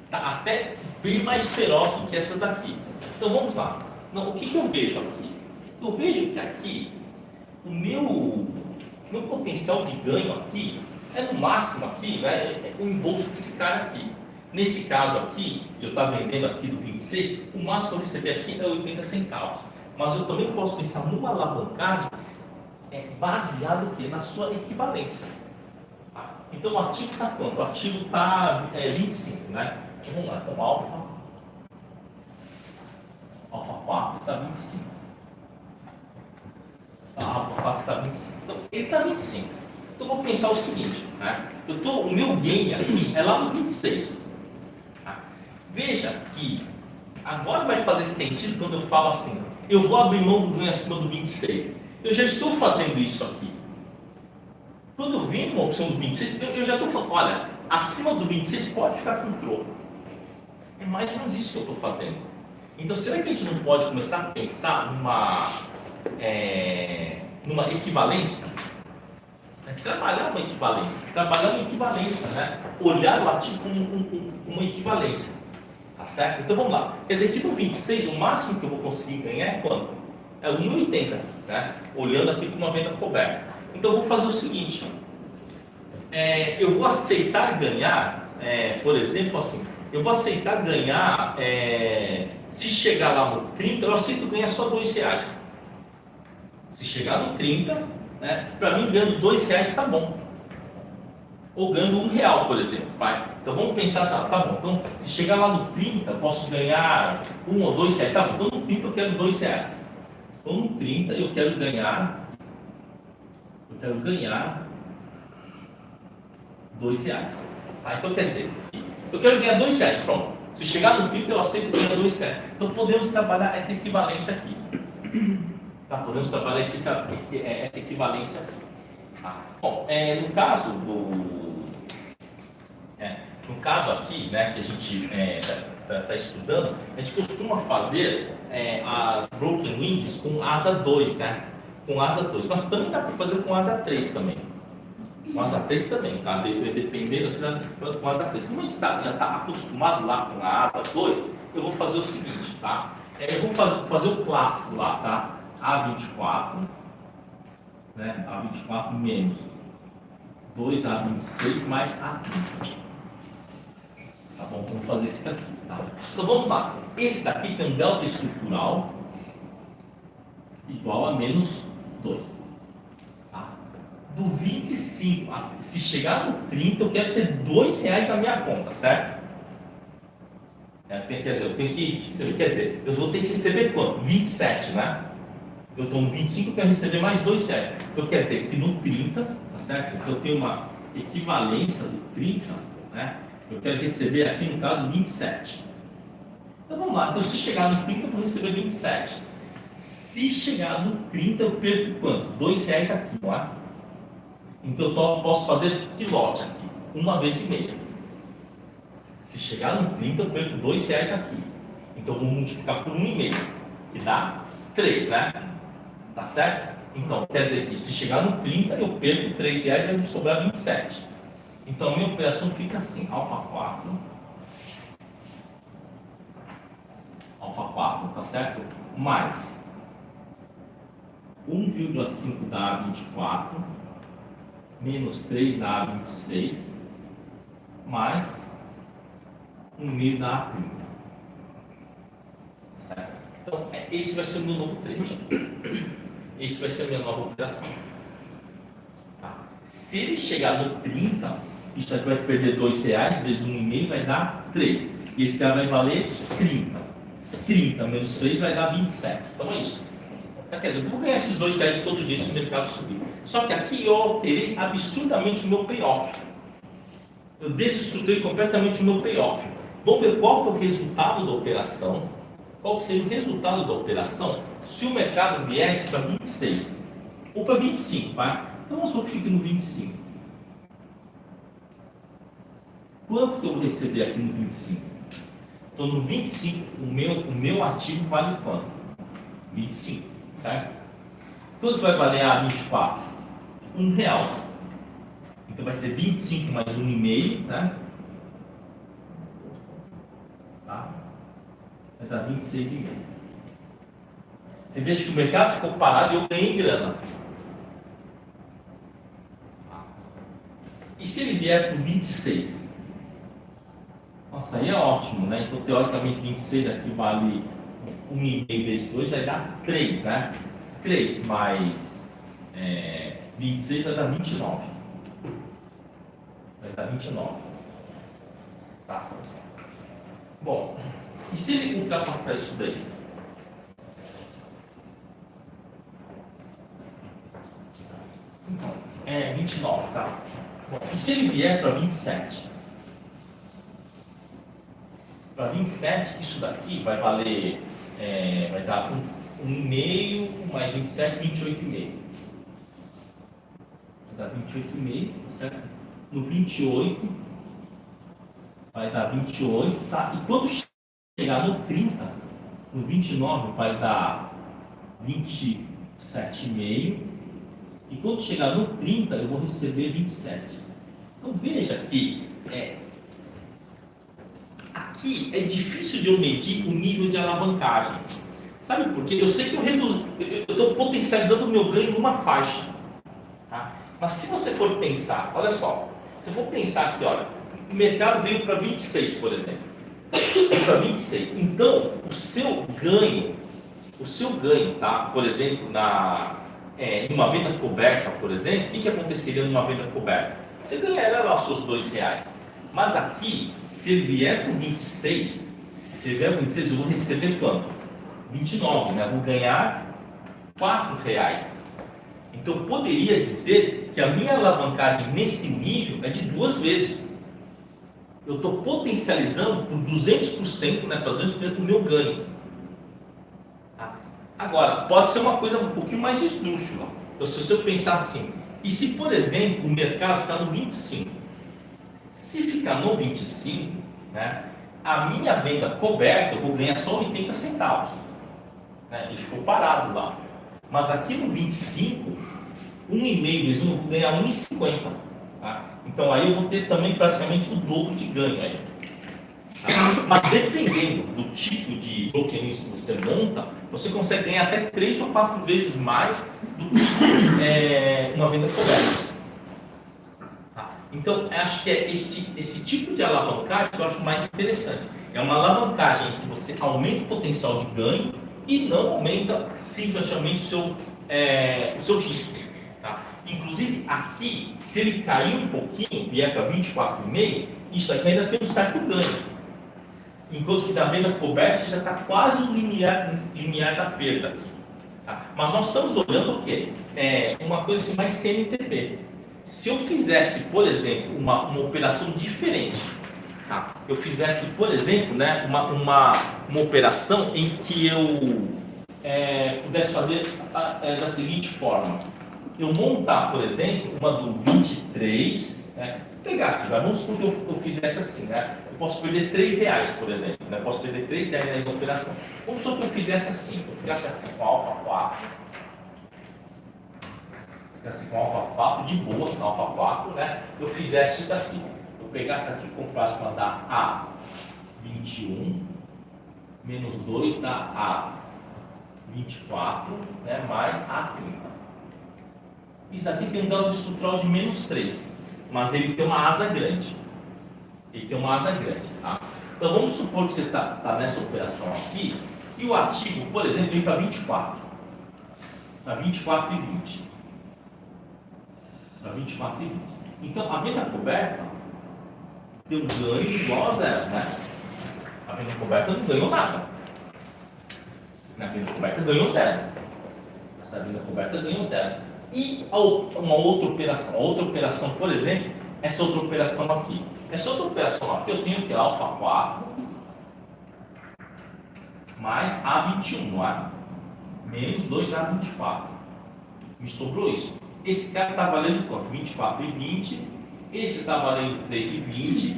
Tá? Até bem mais feroz do que essas daqui. Então vamos lá. Não, o que eu vejo aqui? Eu vejo que aqui o meu potencial de ganho aqui é no máximo aqui, né, é o embolso desse cara aqui. Nesse caso aqui, que eu estou vendendo aqui do 26, o máximo que eu receber aqui é 80 centavos. Mas eu também posso pensar numa alavancagem baseado na sua equivalência. Tá? Então o ativo está quanto? O ativo está 25, né? Então vamos lá, então alfa 4 está 25. Alfa 4 está 25. Então ele está 25. Então eu vou pensar o seguinte, né? O meu gain aqui é lá no 26. Tá? Veja que agora vai fazer sentido quando eu falo assim, eu vou abrir mão do ganho acima do 26. Eu já estou fazendo isso aqui. Quando eu venho uma opção do 26, eu já estou falando, olha, acima do 26 pode ficar com troco. É mais ou menos isso que eu estou fazendo. Então, será que a gente não pode começar a pensar numa equivalência? Trabalhar uma equivalência, né? Olhar o ativo como uma equivalência. Tá certo? Então vamos lá. Quer dizer que no 26 o máximo que eu vou conseguir ganhar é quanto? É 1,80, né? Olhando aqui para uma venda coberta. Então eu vou fazer o seguinte: eu vou aceitar ganhar, por exemplo, assim, eu vou aceitar ganhar, se chegar lá no 30, eu aceito ganhar só R$2. Se chegar no 30, né, para mim ganhando R$2 está bom. Ou ganhando R$1, por exemplo. Vai. Então vamos pensar assim, tá bom, então se chegar lá no 30, eu posso ganhar R$1 ou R$2. Tá bom, então no 30 eu quero R$2. Então no 30 eu quero ganhar R$2. Tá? Então quer dizer, eu quero ganhar R$2, pronto. Se chegar no 30 eu aceito ganhar R$2. Então podemos trabalhar essa equivalência aqui. Tá? Podemos trabalhar essa equivalência aqui. Tá? Bom, no caso aqui, né, que a gente está estudando, a gente costuma fazer as broken wings com asa 2, né? Com asa 2, mas também dá para fazer com asa 3 também. Com asa 3 também, tá? Dependendo com asa 3. Como a gente já está acostumado lá com a asa 2, eu vou fazer o seguinte, tá? Eu vou fazer o clássico lá, tá? A24, né? A24 menos 2A26 mais A30. Tá bom? Vamos fazer esse daqui, tá? Então vamos lá. Esse daqui tem um delta estrutural igual a menos 2. Tá? Do 25, se chegar no 30, eu quero ter R$2 na minha conta, certo? Quer dizer, eu vou ter que receber quanto? 27, né? Eu estou no 25, eu quero receber mais R$2. Então quer dizer que no 30, tá certo? Então eu tenho uma equivalência do 30, né? Eu quero receber aqui, no caso, 27. Então vamos lá. Então, se chegar no 30, eu vou receber 27. Se chegar no 30, eu perco quanto? R$2 aqui, não é? Então, eu posso fazer que lote aqui? 1,5 vezes. Se chegar no 30, eu perco R$2 aqui. Então, eu vou multiplicar por 1,5, que dá 3, né? Tá certo? Então, quer dizer que se chegar no 30, eu perco R$3 e vai me sobrar 27. Então, a minha operação fica assim, alfa 4, tá certo? Mais 1,5 da A24 menos 3 dá 26, mais 1,5 dá 30. Certo? Então, esse vai ser o meu novo trade. Esse vai ser a minha nova operação. Tá? Se ele chegar no 30, isso aqui vai perder R$2 vezes 1,5 vai dar 3. E esse cara vai valer 30. 30 menos 3 vai dar 27. Então é isso. Quer dizer, eu vou ganhar esses R$2 todo jeito se o mercado subir. Só que aqui eu alterei absurdamente o meu payoff. Eu desestruturei completamente o meu payoff. Vamos ver qual que é o resultado da operação. Qual que seria o resultado da operação se o mercado viesse para 26 ou para 25, vai? Então vamos supor que fique no 25. Quanto que eu vou receber aqui no 25? Então no 25 o meu ativo vale quanto? 25, certo? Quanto vai valer a 24? R$1. Então vai ser 25 mais 1,5, né? Tá? Vai dar 26,5. Você vê que o mercado ficou parado e eu ganhei grana. E se ele vier para 26? Nossa, aí é ótimo, né? Então, teoricamente, 26 aqui vale 1,5 vezes 2, vai dar 3, né? 3 mais 26 vai dar 29. Vai dar 29. Tá? Bom, e se ele ultrapassar isso daí? Então, 29, tá? Bom, e se ele vier para 27? Para 27, isso daqui vai valer, vai dar 1,5 mais 27, 28,5. Vai dar 28,5, certo? No 28, vai dar 28, tá? E quando chegar no 30, no 29 vai dar 27,5. E quando chegar no 30, eu vou receber 27. Então veja que aqui é difícil de eu medir o nível de alavancagem. Sabe por quê? Eu sei que eu estou potencializando o meu ganho numa faixa. Tá? Mas se você for pensar, olha só, se eu for pensar aqui, olha, o mercado veio para 26, por exemplo. Para 26. Então, o seu ganho, tá? Por exemplo, numa venda coberta, por exemplo, o que aconteceria numa venda coberta? Você ganharia lá os seus R$2. Mas aqui, se ele vier com 26, eu vou receber quanto? 29, né? Eu vou ganhar R$4. Então, eu poderia dizer que a minha alavancagem nesse nível é de 2 vezes. Eu estou potencializando por 200%, né? Para 200% o meu ganho. Agora, pode ser uma coisa um pouquinho mais esdrúxula. Então, se eu pensar assim, e se, por exemplo, o mercado ficar no 25? Se ficar no 25, né, a minha venda coberta, eu vou ganhar só 80 centavos. Né, ele ficou parado lá. Mas aqui no 25, 1,5 vezes 1, eu vou ganhar 1,50. Tá? Então, aí eu vou ter também praticamente o dobro de ganho. Aí. Mas dependendo do tipo de bloqueio que você monta, você consegue ganhar até 3 ou 4 vezes mais do que uma venda coberta. Tá? Então, acho que é esse tipo de alavancagem que eu acho mais interessante. É uma alavancagem em que você aumenta o potencial de ganho e não aumenta simplesmente o seu risco. Tá? Inclusive, aqui, se ele cair um pouquinho, vier para 24,5, isso aqui ainda tem um certo ganho. Enquanto que da venda coberta você já está quase no limiar da perda aqui. Tá? Mas nós estamos olhando o quê? Uma coisa assim, mais CNTP. Se eu fizesse, por exemplo, uma operação diferente, tá? Eu fizesse, por exemplo, né, uma operação em que eu pudesse fazer da seguinte forma. Eu montar, por exemplo, uma do 23, né? Pegar aqui, mas vamos supor que eu fizesse assim, né? Eu posso perder R$3, por exemplo, né? Eu posso perder R$3 na operação. Vamos supor que eu fizesse assim, eu ficasse aqui com alfa 4, ficasse com alfa 4 de boa, com alfa 4, né? Eu fizesse isso daqui, eu pegasse aqui e comprasse para dar A21 menos 2 dá A24, né? Mais A30. Isso daqui tem um delta estrutural de -3, mas ele tem uma asa grande. Tá? Então vamos supor que você está nessa operação aqui, e o ativo, por exemplo, vem para 24. Para 24,20. Para 24,20. Então a venda coberta tem um ganho igual a zero, né? A venda coberta não ganhou nada. Na venda coberta ganhou zero. Essa venda coberta ganhou zero. E uma outra operação, por exemplo, essa outra operação aqui. Essa outra operação aqui eu tenho que alfa 4 mais A21, não é? Menos 2A24. Me sobrou isso. Esse cara está valendo quanto? 24,20. Esse está valendo 3,20.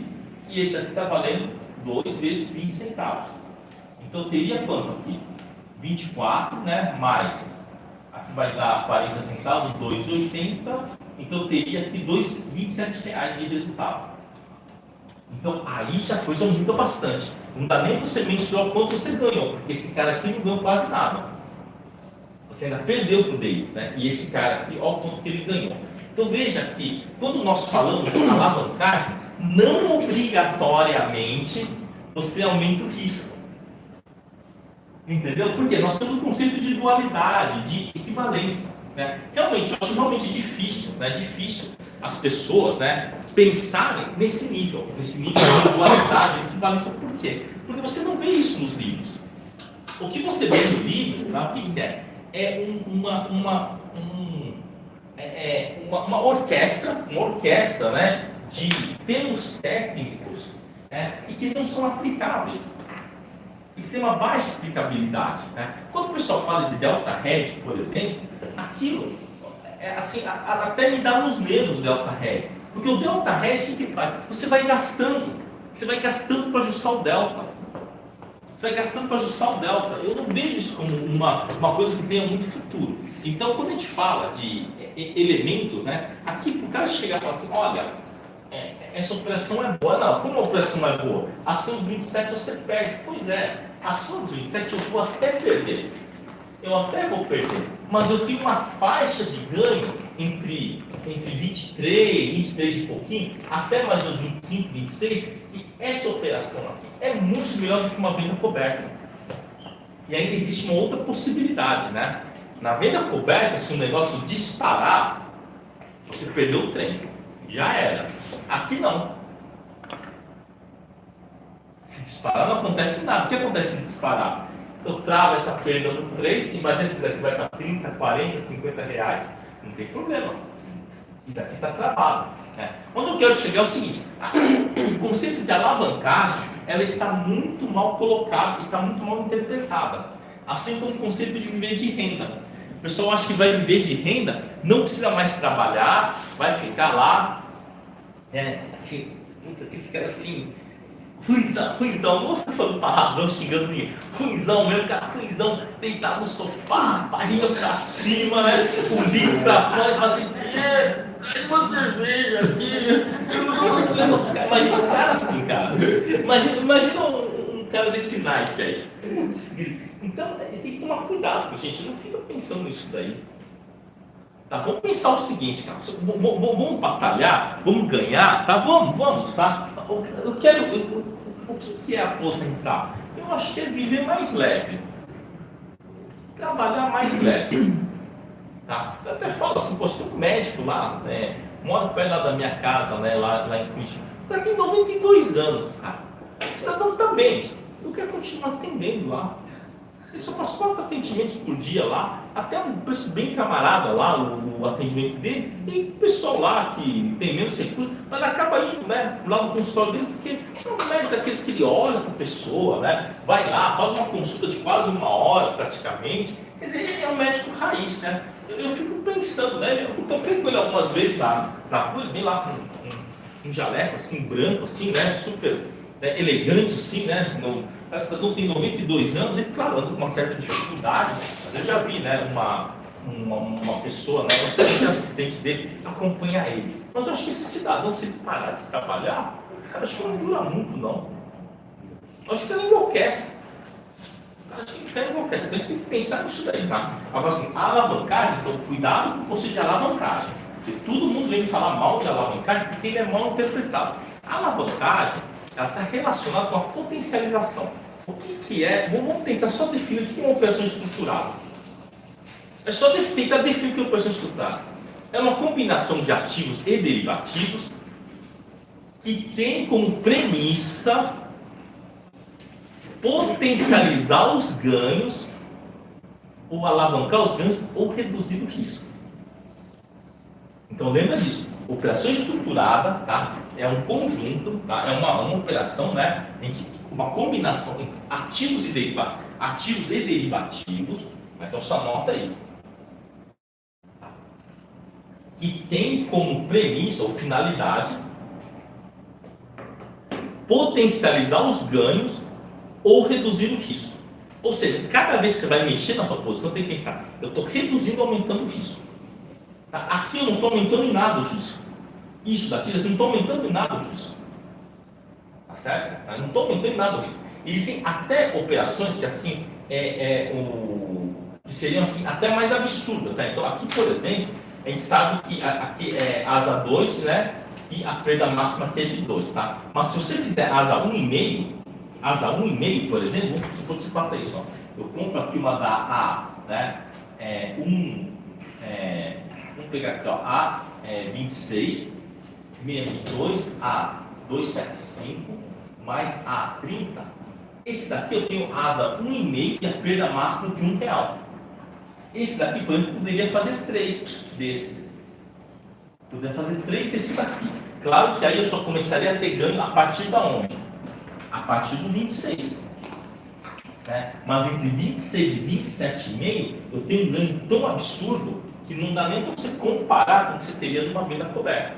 E esse aqui está valendo 2 vezes 20 centavos. Então eu teria quanto aqui? 24, né? Mais. Aqui vai dar 40 centavos, 2,80. Então eu teria aqui R$ 27 de resultado. Então aí já a coisa aumenta bastante. Não dá nem para você mensurar o quanto você ganhou, porque esse cara aqui não ganhou quase nada. Você ainda perdeu para o dele, né? E esse cara aqui, olha o quanto que ele ganhou. Então veja que quando nós falamos de alavancagem, não obrigatoriamente você aumenta o risco. Entendeu? Porque nós temos o conceito de dualidade, de equivalência. Né? Realmente, eu acho realmente difícil, né? Difícil as pessoas, né, pensarem nesse nível de dualidade, de equivalência. Por quê? Porque você não vê isso nos livros. O que você vê no livro, tá? O que é? É uma orquestra, né, de termos técnicos, né, e que não são aplicáveis. E que tem uma baixa aplicabilidade. Né? Quando o pessoal fala de delta hedge, por exemplo, aquilo assim, até me dá nos nervos o delta hedge. Porque o delta hedge, o que faz? Você vai gastando para ajustar o delta. Eu não vejo isso como uma coisa que tenha muito futuro. Então, quando a gente fala de elementos, né, aqui o cara chegar e falar assim, olha, essa operação é boa. Não, como a operação é boa? A ação dos 27 você perde. Pois é, a ação dos 27 eu vou até perder. Mas eu tenho uma faixa de ganho entre 23 e pouquinho, até mais uns 25, 26, que essa operação aqui é muito melhor do que uma venda coberta. E ainda existe uma outra possibilidade, né? Na venda coberta, se o negócio disparar, você perdeu o trem. Já era. Aqui não. Se disparar não acontece nada. O que acontece se disparar? Eu travo essa perda no 3, imagina se isso daqui vai para 30, 40, 50 reais, não tem problema. Isso aqui está travado. Né? Onde eu quero chegar é o seguinte, o conceito de alavancagem, ela está muito mal colocada, está muito mal interpretada. Assim como o conceito de viver de renda. O pessoal acha que vai viver de renda, não precisa mais trabalhar, vai ficar lá, aqueles caras assim, ruizão, não vou ficar falando palavrão, xingando ninguém, ruizão mesmo, cara, ruizão, deitado no sofá, barriga pra cima, né, o livro pra fora, e fala assim, traz uma cerveja aqui, eu não vou fazer. Imagina um cara assim, cara, imagina um cara desse naipe aí. Então, tem que tomar cuidado, gente, não fica pensando nisso daí. Tá, vamos pensar o seguinte, cara, vamos batalhar, vamos ganhar, tá? Vamos, tá? O que é aposentar? Eu acho que é viver mais leve, trabalhar mais leve, tá? Eu até falo assim, pô, tem um médico lá, né, mora perto lá da minha casa, né, lá em Curitiba, tá tem 92 anos, cara, o cidadão tá bem, eu quero continuar atendendo lá. Eu só faço 4 atendimentos por dia lá, até um preço bem camarada lá, o atendimento dele, e o pessoal lá que tem menos recursos, mas acaba indo, né, lá no consultório dele, porque é um médico daqueles que ele olha para a pessoa, né, vai lá, faz uma consulta de quase 1 hora praticamente, quer dizer, ele é um médico raiz, né. Eu fico pensando, né, eu toquei com ele algumas vezes na rua, ele vem lá com um jaleco assim, branco, assim, né, super elegante, assim, né, essa cidadão tem 92 anos, ele, claro, anda com uma certa dificuldade, mas eu já vi, né, uma pessoa, né, um assistente dele, acompanhar ele. Mas eu acho que esse cidadão, se ele parar de trabalhar, cara, acho que não dura muito, não. Eu acho que ele enlouquece. A gente tem uma questão, a gente tem que pensar nisso daí, tá? Agora assim, a alavancagem, então cuidado com o conceito de alavancagem. Porque todo mundo vem falar mal de alavancagem porque ele é mal interpretado. A alavancagem, ela está relacionada com a potencialização. O que é? Vamos tentar só definir o que é uma operação estruturada. É só tentar definir o que é uma operação estruturada. É uma combinação de ativos e derivativos que tem como premissa potencializar os ganhos, ou alavancar os ganhos, ou reduzir o risco. Então lembra disso. Operação estruturada, tá? É um conjunto, tá? É uma operação, né, em que uma combinação entre ativos e derivativos, né? Então só anota aí, que tem como premissa ou finalidade potencializar os ganhos ou reduzir o risco. Ou seja, cada vez que você vai mexer na sua posição, tem que pensar, eu estou reduzindo ou aumentando o risco. Tá? Aqui eu não estou aumentando em nada o risco. Isso daqui eu não estou aumentando em nada o risco. Tá certo? Tá? Eu não estou aumentando em nada o risco. Existem até operações que assim, que seriam assim, até mais absurdas. Tá? Então aqui, por exemplo, a gente sabe que aqui é asa 2, né? E a perda máxima aqui é de 2. Tá? Mas se você fizer asa 1,5, por exemplo, vamos supor que você faça isso. Ó. Eu compro aqui uma da A, né? Vamos pegar aqui, ó, A26 menos 2A275 mais A30. Esse daqui eu tenho asa 1,5 e a perda máxima de R$1. Esse daqui, por exemplo, poderia fazer 3 desse. Poderia fazer 3 desse daqui. Claro que aí eu só começaria a ter ganho a partir da onde? A partir do 26. Né? Mas entre 26 e 27,5 eu tenho um ganho tão absurdo que não dá nem para você comparar com o que você teria numa venda coberta.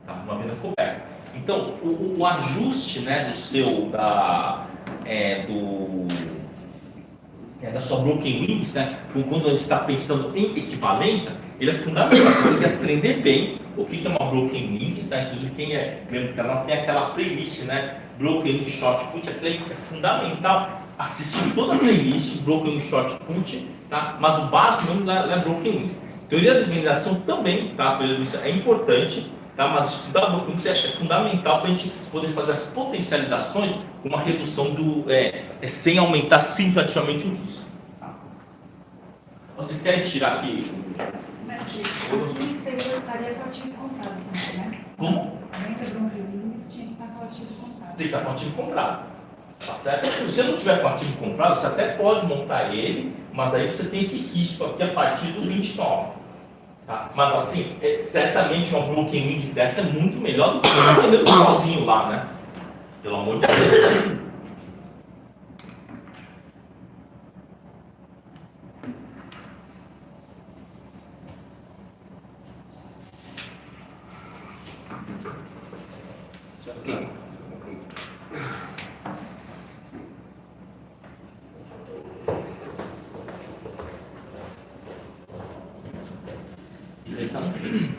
Tá? Uma venda coberta. Então, o ajuste, né, da sua broken wings, né, quando a gente está pensando em equivalência, ele é fundamental. Você tem que aprender bem o que é uma broken wings, tá? Inclusive quem membro do canal tem aquela playlist, né, broken wing short put, é fundamental assistir toda a playlist broken wing short put, tá? Mas o básico mesmo é broken wings. Teoria da mineração também, tá? É importante, tá? Mas estudar broken wings é fundamental para a gente poder fazer as potencializações com uma redução sem aumentar significativamente o risco. Tá? Vocês querem tirar aqui? Aqui estaria com o ativo comprado também, né? Como? Além da Bronquilins, tinha que estar com o ativo comprado. Tem que estar com o ativo comprado. Tá certo? Se você não tiver com o ativo comprado, você até pode montar ele, mas aí você tem esse risco aqui a partir do 29. Tá? Mas assim, certamente uma broken wings dessa é muito melhor do que um vendedor sozinho lá, né? Pelo amor de Deus. Okay. Isso aí está no fim.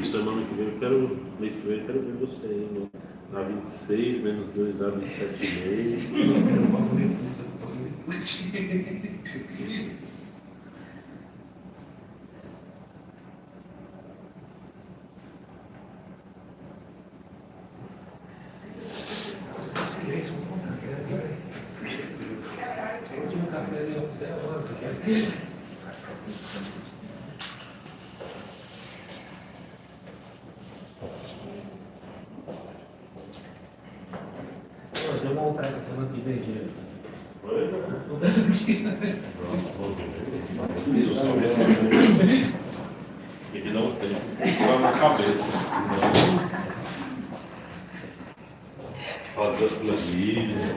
Semana que vem eu quero, mês que vem eu quero ver você aí na 26, menos 2 a 27,5. Vou montar essa semana que vem, Ele não tem, só na cabeça, senão fazer as planilhas.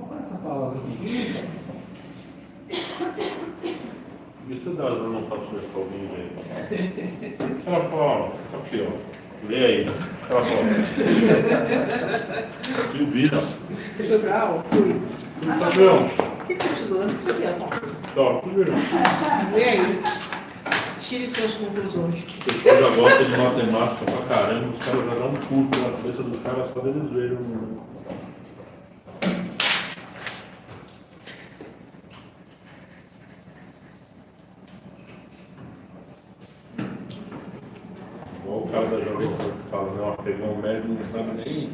Olha essa palavra aqui. Isso dá, eu não faço isso pra alguém ver. Aquela palavra, aqui ó, lê aí, né? Aquela palavra. Tio Bira. Você foi pra aula? Fui. Tá vendo? O que você estudou? Não sei o que é, Paulo. Tá, tudo bem. Vê aí. Tire suas conclusões. O pessoal já gosta de matemática pra caramba, os caras já dão um curto na cabeça dos caras só deles verem. Igual o cara da Jovem Pan que fala, né? Pegar um médico não sabe nem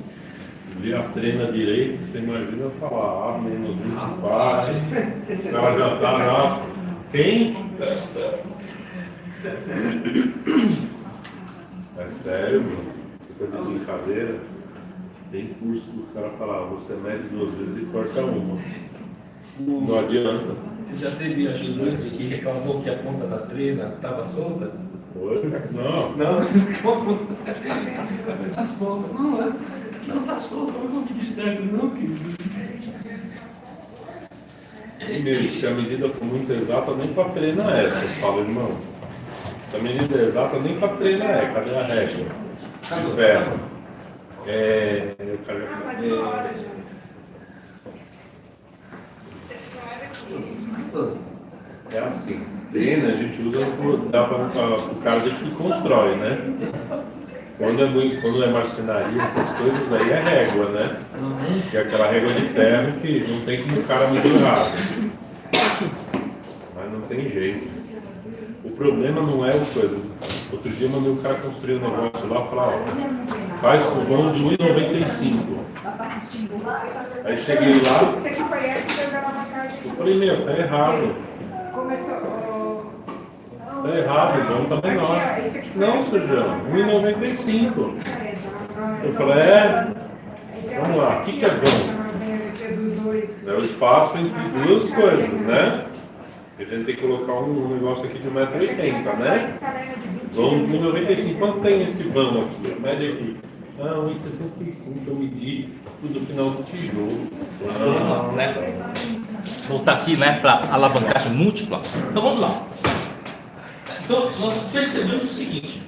ver a treina direito, você imagina falar A menos 24, o cara já sabe, ó, quem? É sério, mano. Fica de brincadeira. Tem curso que o cara fala, você mede 2 vezes e corta uma. Não adianta. Você já teve ajudante que reclamou que a ponta da treina estava solta? Oi? Não. Não, como? Tá solta. Não tá solta, não vou pedir certo não, querido. E mesmo, se a medida for muito exata, nem para treinar é essa. Eu falo, irmão. Se a medida é exata, nem para treinar é. Cadê a régua? De ferro. Mas uma hora já. É assim. Treina, a gente usa, dá para o cara que constrói, né? Quando é marcenaria, essas coisas aí é régua, né? Que é aquela régua de ferro que não tem como o cara misturar. Mas não tem jeito. O problema não é o coisa. Outro dia eu mandei o cara construir um negócio lá e falar, ó, faz com vão de 1,95. Aí cheguei lá, Isso aqui foi antes de eu gravar na carta. eu falei, meu, tá errado. Começou. Tá errado, o vão tá menor. Não, Sérgio, 1,95. Eu falei, vamos lá, o que é vão? É o espaço entre duas coisas, né? A gente tem que colocar um negócio aqui de 1,80 m, né? Vão de 1,95. Quanto tem esse vão aqui? Média aqui. Ah, 1,65 eu medi tudo no final do tijolo. Né? Voltar aqui, né, para alavancagem múltipla. Então vamos lá. Então nós percebemos o seguinte: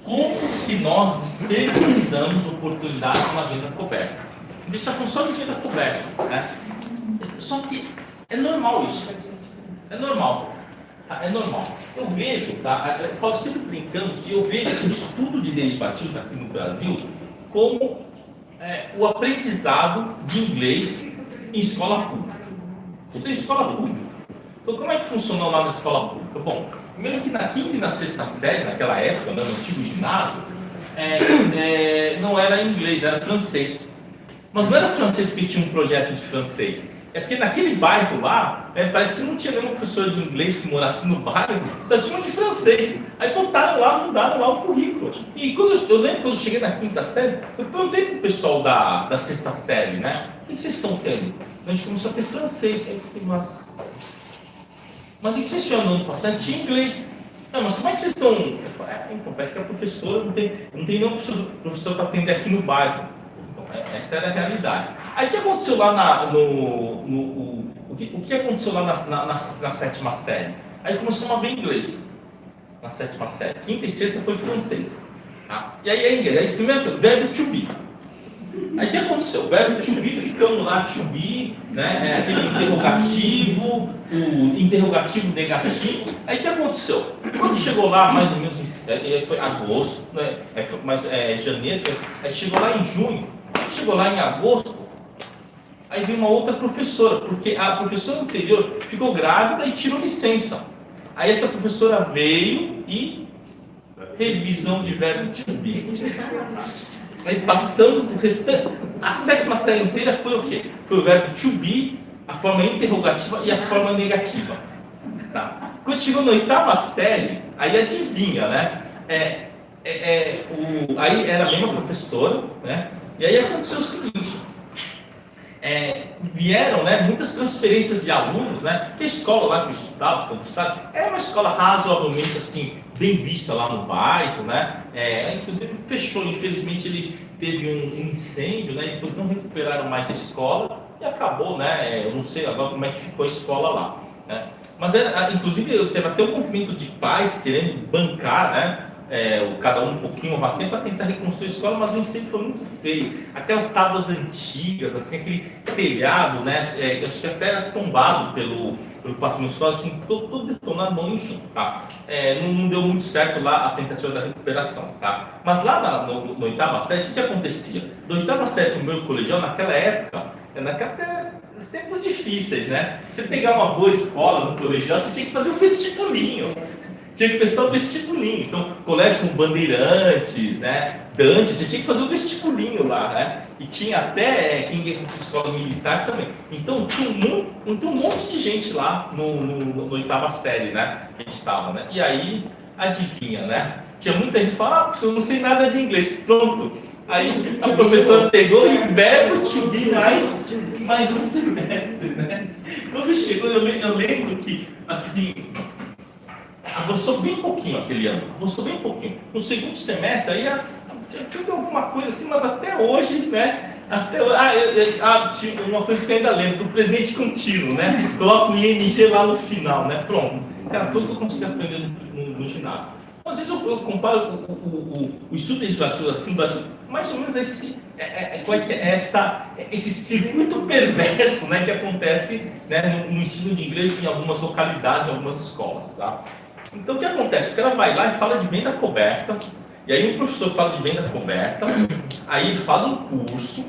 como que nós desperdiçamos oportunidades na venda coberta? A gente está falando só de venda coberta, né? Só que é normal isso. É normal. Tá? É normal. Eu vejo, tá? Eu falo sempre brincando que eu vejo o estudo de derivativos aqui no Brasil como o aprendizado de inglês em escola pública. Isso é escola pública. Então, como é que funcionou lá na escola pública? Bom, primeiro que na quinta e na sexta série, naquela época, no antigo ginásio, não era inglês, era francês. Mas não era francês porque tinha um projeto de francês. É porque naquele bairro lá, parece que não tinha nenhuma professora de inglês que morasse no bairro, só tinha um de francês. Aí botaram lá, mudaram lá o currículo. E eu lembro quando eu cheguei na quinta série, eu perguntei pro pessoal da sexta série, né? O que vocês estão tendo? A gente começou a ter francês. Aí eu falei, mas o que vocês tinham no ano passado? Tinha inglês. Não, mas como é que vocês estão? Então, parece que a professora não tem nenhum professor para atender aqui no bairro. Então, essa era a realidade. Aí o que aconteceu lá o que aconteceu lá na sétima série? Aí começamos a ver inglês na sétima série. Quinta e sexta foi francês. Tá? E aí primeiro, verbo to be. Aí o que aconteceu? O verbo to be, ficamos lá, to be, né? Aquele interrogativo, o interrogativo negativo. Aí o que aconteceu? Quando chegou lá, mais ou menos, foi agosto, né? Janeiro, aí chegou lá em junho, chegou lá em agosto, aí veio uma outra professora, porque a professora anterior ficou grávida e tirou licença. Aí essa professora veio e revisão de verbo to be. Aí passando o restante, a sétima série inteira foi o quê? Foi o verbo to be, a forma interrogativa e a forma negativa. Tá? Quando chegou na oitava série, aí adivinha, né? aí era a mesma professora, né? E aí aconteceu o seguinte, vieram, né, muitas transferências de alunos, né? Porque a escola lá que eu estudava, como sabe, era uma escola razoavelmente assim, bem vista lá no bairro, né? Inclusive fechou, infelizmente ele teve um incêndio, né? E depois não recuperaram mais a escola e acabou, né? Eu não sei agora como é que ficou a escola lá, né? Mas inclusive teve até um movimento de pais querendo bancar, né? Cada um pouquinho uma vaquinha para tentar reconstruir a escola, mas o incêndio foi muito feio. Aquelas tábuas antigas, assim, aquele telhado, né? Eu acho que até era tombado pelo patrimônio histórico, assim, todo detonado, bom, enfim, tá? Não deu muito certo lá a tentativa da recuperação, tá? Mas lá no oitava série, o que acontecia? Do oitava série para o meu colegial, naquela época, os tempos difíceis, né? Você pegar uma boa escola no colegial, você tinha que fazer um vestibulinho. Tinha que prestar o vestibulinho. Então, colégio com Bandeirantes, né? Dantes, você tinha que fazer o vestibulinho lá, né? E tinha até quem ia com essa escola militar também. Então, tinha um monte de gente lá no oitava série, né? Que a gente estava, né? E aí, adivinha, né? Tinha muita gente que falava, eu não sei nada de inglês. Pronto. Aí a professora pegou e verbo to be mais um semestre, né? Quando chegou, eu lembro que, assim, avançou bem pouquinho aquele ano, avançou bem pouquinho. No segundo semestre, aí aprendeu alguma coisa assim, mas até hoje, né? Tinha uma coisa que eu ainda lembro, do presente contínuo, né? Coloca o ING lá no final, né? Pronto. Cara, foi o que eu consegui aprender no ginásio. Às vezes eu comparo o estudo legislativo aqui no Brasil, mais ou menos esse circuito perverso, né, que acontece, né, no ensino de inglês em algumas localidades, em algumas escolas, tá? Então o que acontece? O cara vai lá e fala de venda coberta, e aí o professor fala de venda coberta, aí ele faz um curso,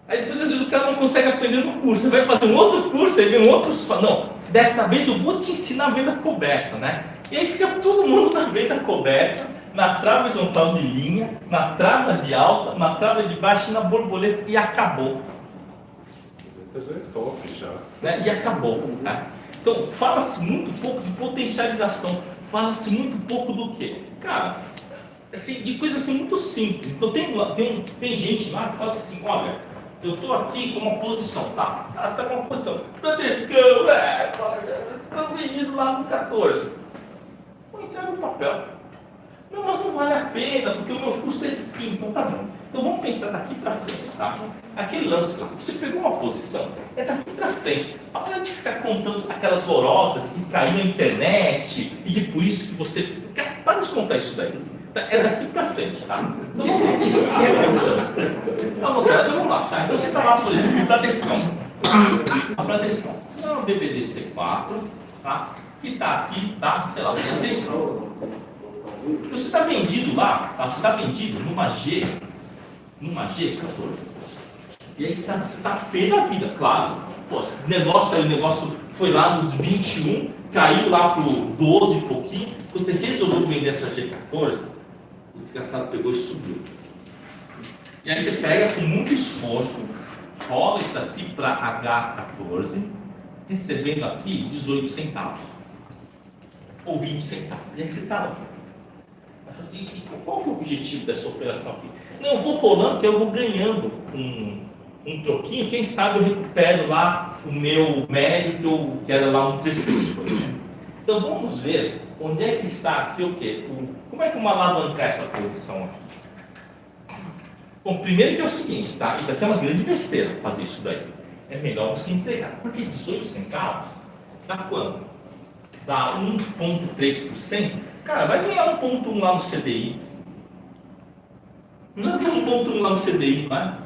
aí depois às vezes o cara não consegue aprender no curso, ele vai fazer um outro curso, aí vem um outro, fala, não, dessa vez eu vou te ensinar a venda coberta, né? E aí fica todo mundo na venda coberta, na trava horizontal de linha, na trava de alta, na trava de baixo e na borboleta, e acabou. Né? E acabou. Né? Então, fala-se muito pouco de potencialização, fala-se muito pouco do quê? Cara, assim, de coisas assim, muito simples. Então, tem gente lá que fala assim, olha, eu estou aqui com uma posição, tá? Você está com uma posição. Bradescão, estou vendido lá no 14. Vou entrar no papel. Não, mas não vale a pena, porque o meu curso é de 15, então tá bom. Então vamos pensar daqui para frente, tá? Aquele lance, você pegou uma posição, é daqui para frente. Para de ficar contando aquelas lorotas que caiu na internet e que por isso que você... Para de contar isso daí. É daqui para frente, tá? Então vamos lá, tá? Então você está lá, por exemplo, Bradescão. A Bradescão. Você é uma BBDC4, tá? Que está aqui, tá? Sei lá, 16 euros. Então você está vendido lá, tá? Você está vendido numa G14. E aí você está feio da vida, claro. Pô, esse negócio aí, o negócio foi lá no 21, caiu lá pro 12 e pouquinho. Você resolveu vender essa G14, o desgraçado pegou e subiu. E aí você pega com muito esforço, rola isso daqui para H14, recebendo aqui 18 centavos. Ou 20 centavos. E aí você está lá. Assim, qual que é o objetivo dessa operação aqui? Não, eu vou rolando que eu vou ganhando um troquinho, quem sabe eu recupero lá o meu médio, que era lá um 16, por exemplo. Então vamos ver onde é que está aqui o quê? Como é que vamos alavancar essa posição aqui? Bom, primeiro que é o seguinte, tá? Isso aqui é uma grande besteira fazer isso daí. É melhor você entregar. Porque 18 centavos dá quanto? Dá 1,3%. Cara, vai ganhar 1,1 lá no CDI. Não vai ganhar 1,1 lá no CDI, vai?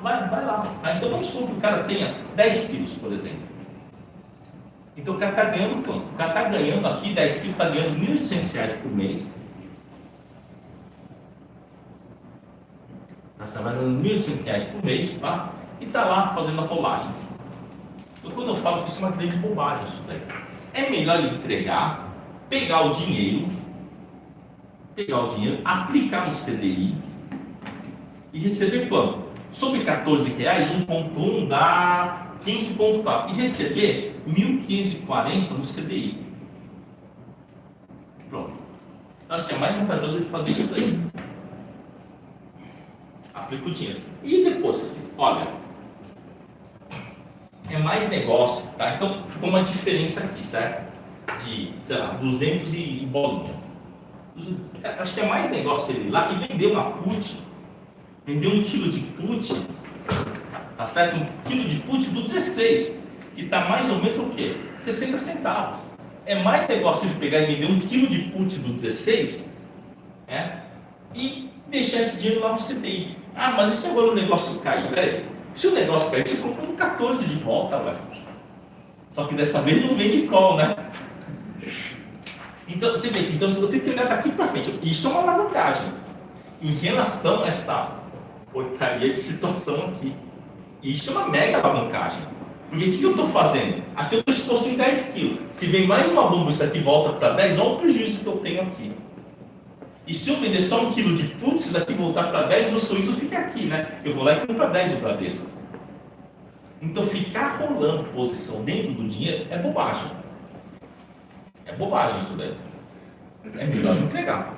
Vai lá. Então vamos supor que o cara tenha 10 quilos, por exemplo. Então o cara está ganhando quanto? O cara está ganhando aqui, 10 quilos, está ganhando R$ 1.800 por mês. Está ganhando R$ 1.800 por mês, tá? E está lá fazendo a rolagem. Então quando eu falo que isso é uma grande bobagem, isso daí. É melhor ele entregar, pegar o dinheiro, aplicar no CDI e receber quanto? Sobre R$14, 1,1 dá 15,4 e receber 1.540 no CDI. Pronto. Eu acho que é mais vantajoso ele fazer isso daí. Aplica o dinheiro. E depois, assim, olha, é mais negócio, tá? Então ficou uma diferença aqui, certo? De, sei lá, 200 e bolinha. Acho que é mais negócio ele ir lá e vender uma put, vender 1 quilo de put, tá certo? 1 quilo de put do 16, que tá mais ou menos o quê? 60 centavos. É mais negócio ele pegar e vender 1 quilo de put do 16, e deixar esse dinheiro lá no CDI. Ah, mas e se agora o negócio cair? Peraí, se o negócio cair, você compra no 14 de volta, ué. Só que dessa vez não vende call, né? Então, você vê, então eu tenho que olhar daqui para frente. Isso é uma alavancagem em relação a essa porcaria de situação aqui. Isso é uma mega alavancagem. Porque o que eu estou fazendo? Aqui eu estou exposto em 10 quilos. Se vem mais uma bomba, isso aqui volta para 10, olha o prejuízo que eu tenho aqui. E se eu vender só 1 quilo de putz, isso aqui voltar para 10, meu sorriso fica aqui, né? Eu vou lá e compro para 10 o Bradesco. Então, ficar rolando posição dentro do dinheiro é bobagem. É bobagem isso daí. É melhor entregar.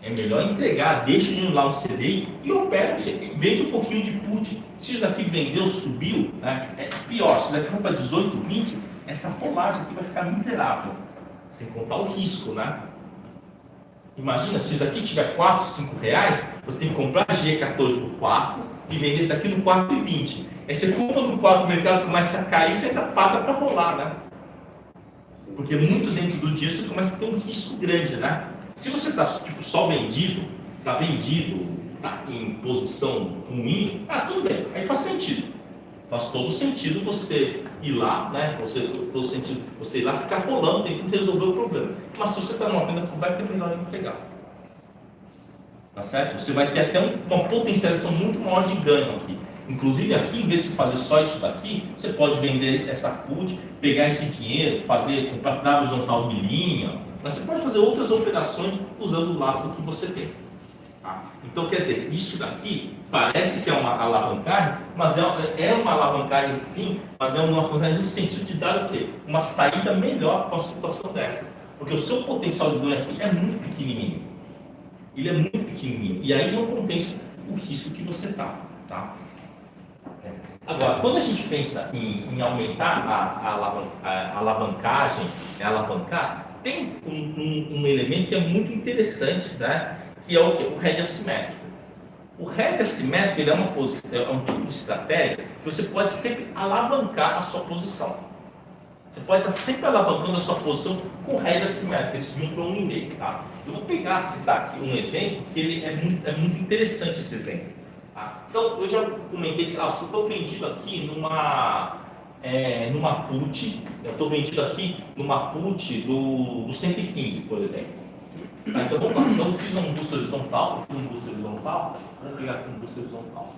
É melhor entregar, deixa o dinheiro lá no CDI e opera. Vende um pouquinho de put. Se isso daqui vendeu, subiu, né? É pior. Se isso daqui for para 18, 20, essa rolagem aqui vai ficar miserável. Sem contar o risco, né? Imagina, se isso daqui tiver 4, 5 reais, você tem que comprar G14 por 4 e vender isso daqui no 4,20. Aí você compra no 4, o mercado começa a cair, você ainda paga para rolar, né? Porque muito dentro do dia você começa a ter um risco grande, né? Se você está tipo, só vendido, está em posição ruim, tudo bem, aí faz sentido. Faz todo sentido você ir lá, né? Todo sentido você ir lá ficar rolando, tentando resolver o problema. Mas se você está numa venda coberta, é melhor entregar. Tá certo? Você vai ter até uma potencialização muito maior de ganho aqui. Inclusive aqui, em vez de fazer só isso daqui, você pode vender essa put, pegar esse dinheiro, comprar trava horizontal de linha, mas você pode fazer outras operações usando o lastro que você tem. Tá? Então, quer dizer, isso daqui parece que é uma alavancagem, mas é uma alavancagem sim, mas é uma alavancagem no sentido de dar o quê? Uma saída melhor para uma situação dessa. Porque o seu potencial de ganho aqui é muito pequenininho. Ele é muito pequenininho. E aí não compensa o risco que você está. Tá? Agora, quando a gente pensa em aumentar a alavancagem, alavancar, tem um elemento que é muito interessante, né? Que é o quê? O hedge assimétrico. O hedge assimétrico ele é um tipo de estratégia que você pode sempre alavancar a sua posição. Você pode estar sempre alavancando a sua posição com hedge assimétrico, esse de 1 para 1,5. Tá? Eu vou citar aqui um exemplo, que ele é muito interessante esse exemplo. Então, eu já comentei que se eu estou vendido aqui numa put, eu estou vendido aqui numa put do 115, por exemplo. Então, vamos lá. Então, eu fiz um busto horizontal, vamos pegar aqui um busto horizontal.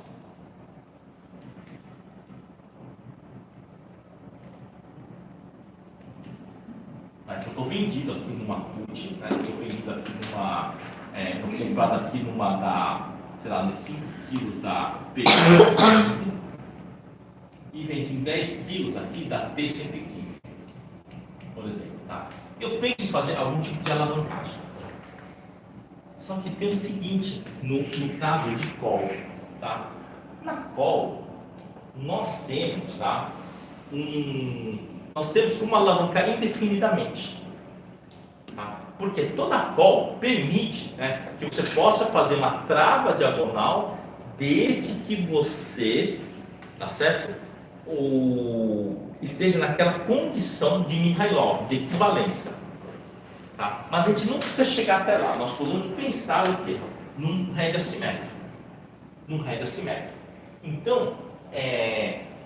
Então, eu estou vendido aqui numa put, estou vendido aqui estou comprado aqui sei lá, nos 5 quilos da P115 e vendi 10 quilos aqui da T115, por exemplo. Tá? Eu penso em fazer algum tipo de alavancagem. Só que tem o seguinte, no caso de call, tá? Na call, nós temos, tá? Nós temos como alavancar indefinidamente. Tá? Porque toda call permite, né, que você possa fazer uma trava diagonal desde que você, tá certo? Esteja naquela condição de Mihailov, de equivalência. Tá? Mas a gente não precisa chegar até lá, nós podemos pensar o quê? Num hedge assimétrico. Então,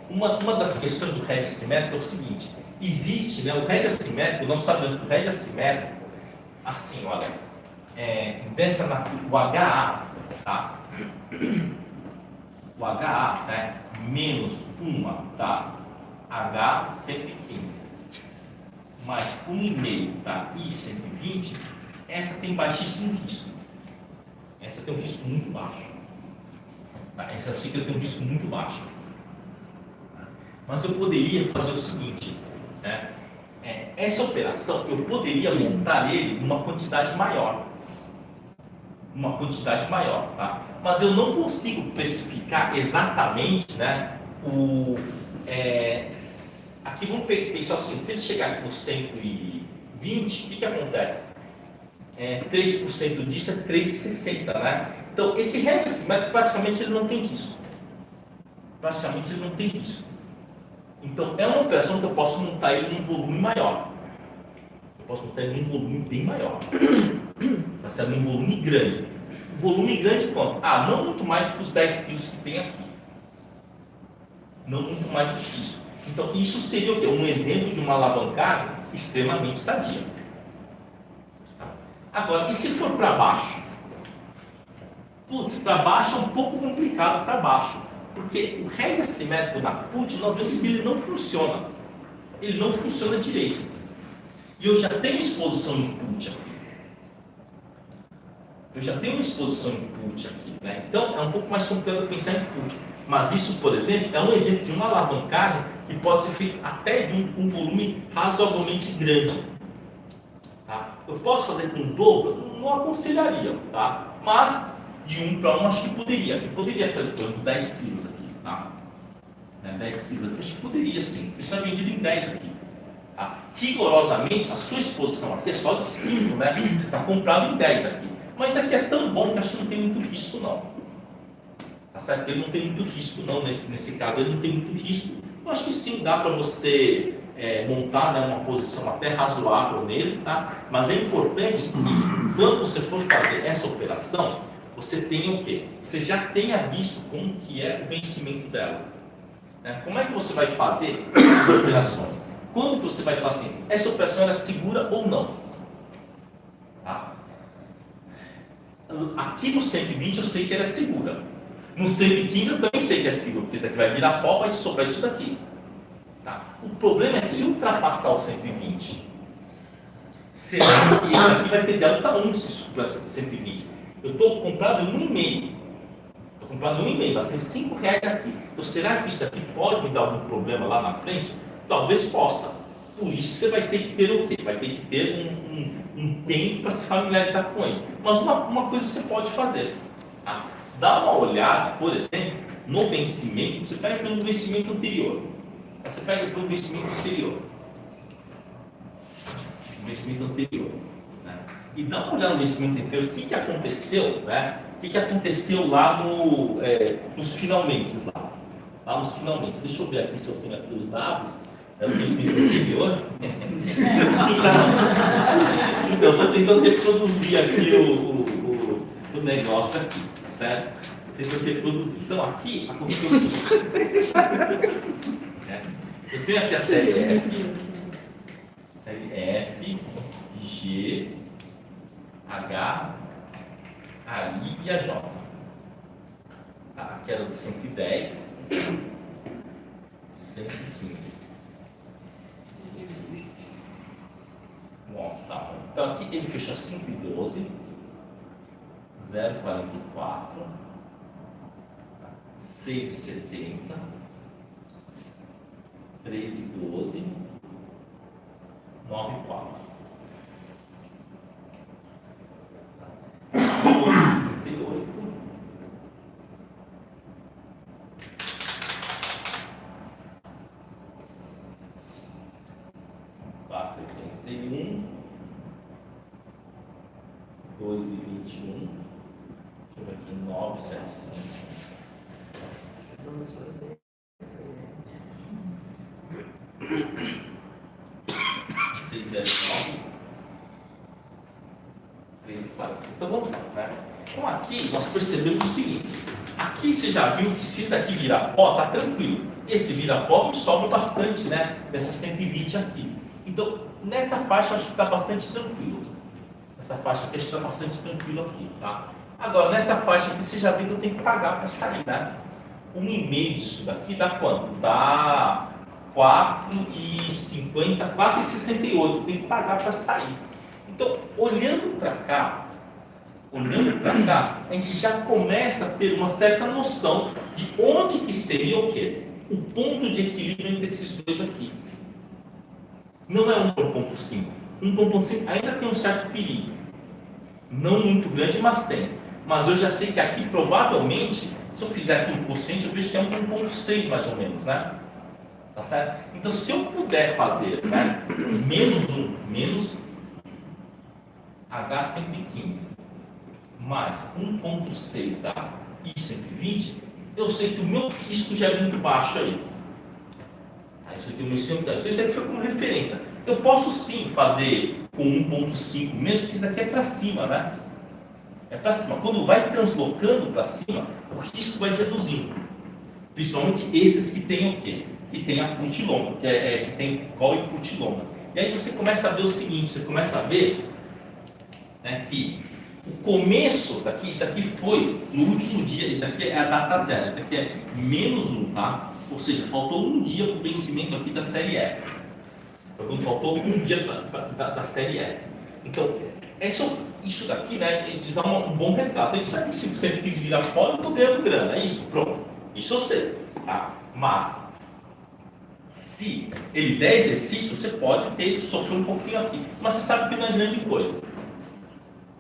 uma das questões do hedge assimétrico é o seguinte, existe, né, o hedge assimétrico, nós sabemos que o hedge assimétrico, assim, olha, o HA, tá? O HA, né, menos uma, tá? H115 mais 1,5 da I120, essa tem baixíssimo risco. Essa tem um risco muito baixo. Tá? Essa eu sei que tem um risco muito baixo. Mas eu poderia fazer o seguinte, né? Essa operação eu poderia montar ele numa quantidade maior. uma quantidade maior, tá? Mas eu não consigo precificar exatamente, né, aqui vamos pensar o seguinte, se ele chegar aqui no 120, o que acontece? 3% disso é 3,60, né? Então, esse hedge assimétrico, praticamente ele não tem risco. Praticamente ele não tem risco. Então, é uma operação que eu posso montar ele num volume maior. Eu posso montar ele num volume bem maior. Tá sendo um volume grande. Volume grande quanto? Não muito mais que os 10 quilos que tem aqui. Não muito mais do que isso. Então, isso seria o quê? Um exemplo de uma alavancagem extremamente sadia. Agora, e se for para baixo? Putz, para baixo é um pouco complicado para baixo. Porque o hedge assimétrico da put, nós vemos que ele não funciona. Ele não funciona direito. E eu já tenho exposição em put aqui. Né? Então, é um pouco mais complicado pensar em put. Mas isso, por exemplo, é um exemplo de uma alavancagem que pode ser feita até de um volume razoavelmente grande. Tá? Eu posso fazer com dobro? Não aconselharia, tá? Mas de 1 para 1 acho que poderia. Eu poderia fazer, por exemplo, 10 quilos aqui. Tá? 10 quilos aqui, acho que poderia sim. Isso é vendido em 10 aqui. Tá? Rigorosamente, a sua exposição aqui é só de 5, né? Você está comprado em 10 aqui. Mas aqui é tão bom que acho que não tem muito risco, não. Tá certo? Ele não tem muito risco, não. Nesse caso, ele não tem muito risco. Eu acho que sim, dá para você montar, né, uma posição até razoável nele, tá? Mas é importante que, quando você for fazer essa operação, você tenha o quê? Você já tenha visto como que é o vencimento dela. Né? Como é que você vai fazer essas operações? Quando que você vai falar assim, essa operação era segura ou não? Tá? Aqui no 120 eu sei que ela é segura. No 115 eu também sei que é seguro, porque isso aqui vai virar pó, vai sobrar isso daqui. Tá? O problema é se ultrapassar o 120. Será que esse aqui vai ter delta 1 se superar o 120? Eu estou comprado em 1,5. Estou comprado em 1,5, mas tem 5 reais aqui. Então será que isso aqui pode me dar algum problema lá na frente? Talvez possa. Por isso você vai ter que ter o quê? Vai ter que ter um tempo para se familiarizar com ele. Mas uma coisa você pode fazer. Tá? Dá uma olhada, por exemplo, no vencimento. Você pega pelo vencimento anterior. Você pega pelo vencimento anterior. O vencimento anterior. Né? E dá uma olhada no vencimento anterior. O que aconteceu? Né? O que aconteceu lá nos finalmente? Lá nos finalmente. Deixa eu ver aqui se eu tenho aqui os dados. É o vencimento anterior. Então, eu estou tentando reproduzir aqui o negócio aqui, certo? Tentando reproduzir. Então, aqui aconteceu o seguinte. Eu tenho aqui a série F, G, H, I e a J. Tá? Aqui era de 110, 115. Nossa, então aqui ele fechou 5,12, 0,44, 6,70, 3,12, 9,4. 38. 4,81, 2,21, deixa eu ver aqui, 9,75. 6,09, 3,40. Então vamos lá, né? Então aqui nós percebemos o seguinte: aqui você já viu que se isso daqui virar pó, tá tranquilo. Esse vira pó me sobra bastante, né? Dessa 120 aqui. Então, nessa faixa eu acho que está bastante tranquilo. Essa faixa aqui acho que está bastante tranquilo aqui, tá? Agora, nessa faixa aqui você já viu que eu tenho que pagar para sair, né? 1,5 disso daqui dá quanto? Dá 4,50, 4,68. Tem que pagar para sair. Então, olhando para cá, a gente já começa a ter uma certa noção de onde que seria o quê? O ponto de equilíbrio entre esses dois aqui. Não é 1,5. 1,5 ainda tem um certo perigo. Não muito grande, mas tem. mas eu já sei que aqui provavelmente, se eu fizer aqui 1%, eu vejo que é 1,6 mais ou menos, né? Tá certo? Então, se eu puder fazer, né, menos H115 mais 1,6 da I120, eu sei que o meu risco já é muito baixo aí. Isso aqui é o meu risco. Então, isso aqui foi como referência. Eu posso sim fazer com 1,5 mesmo, porque isso aqui é para cima, né? É para cima. Quando vai translocando para cima, o risco vai reduzindo. Principalmente esses que tem o quê? Que tem a put longa, que tem call e put longa. E aí você começa a ver o seguinte, você começa a ver, né, que o começo daqui, isso aqui foi no último dia, isso aqui é a data zero, isso aqui é -1, tá? Ou seja, faltou um dia para o vencimento aqui da série F. Então, faltou um dia da série F. Então, isso daqui, né, eles dão um bom retrato. Isso aqui, se você quis virar fora, eu estou ganhando grana, é isso, pronto. Isso eu sei, tá? Mas, se ele der exercício, você pode sofrer um pouquinho aqui. Mas você sabe que não é grande coisa.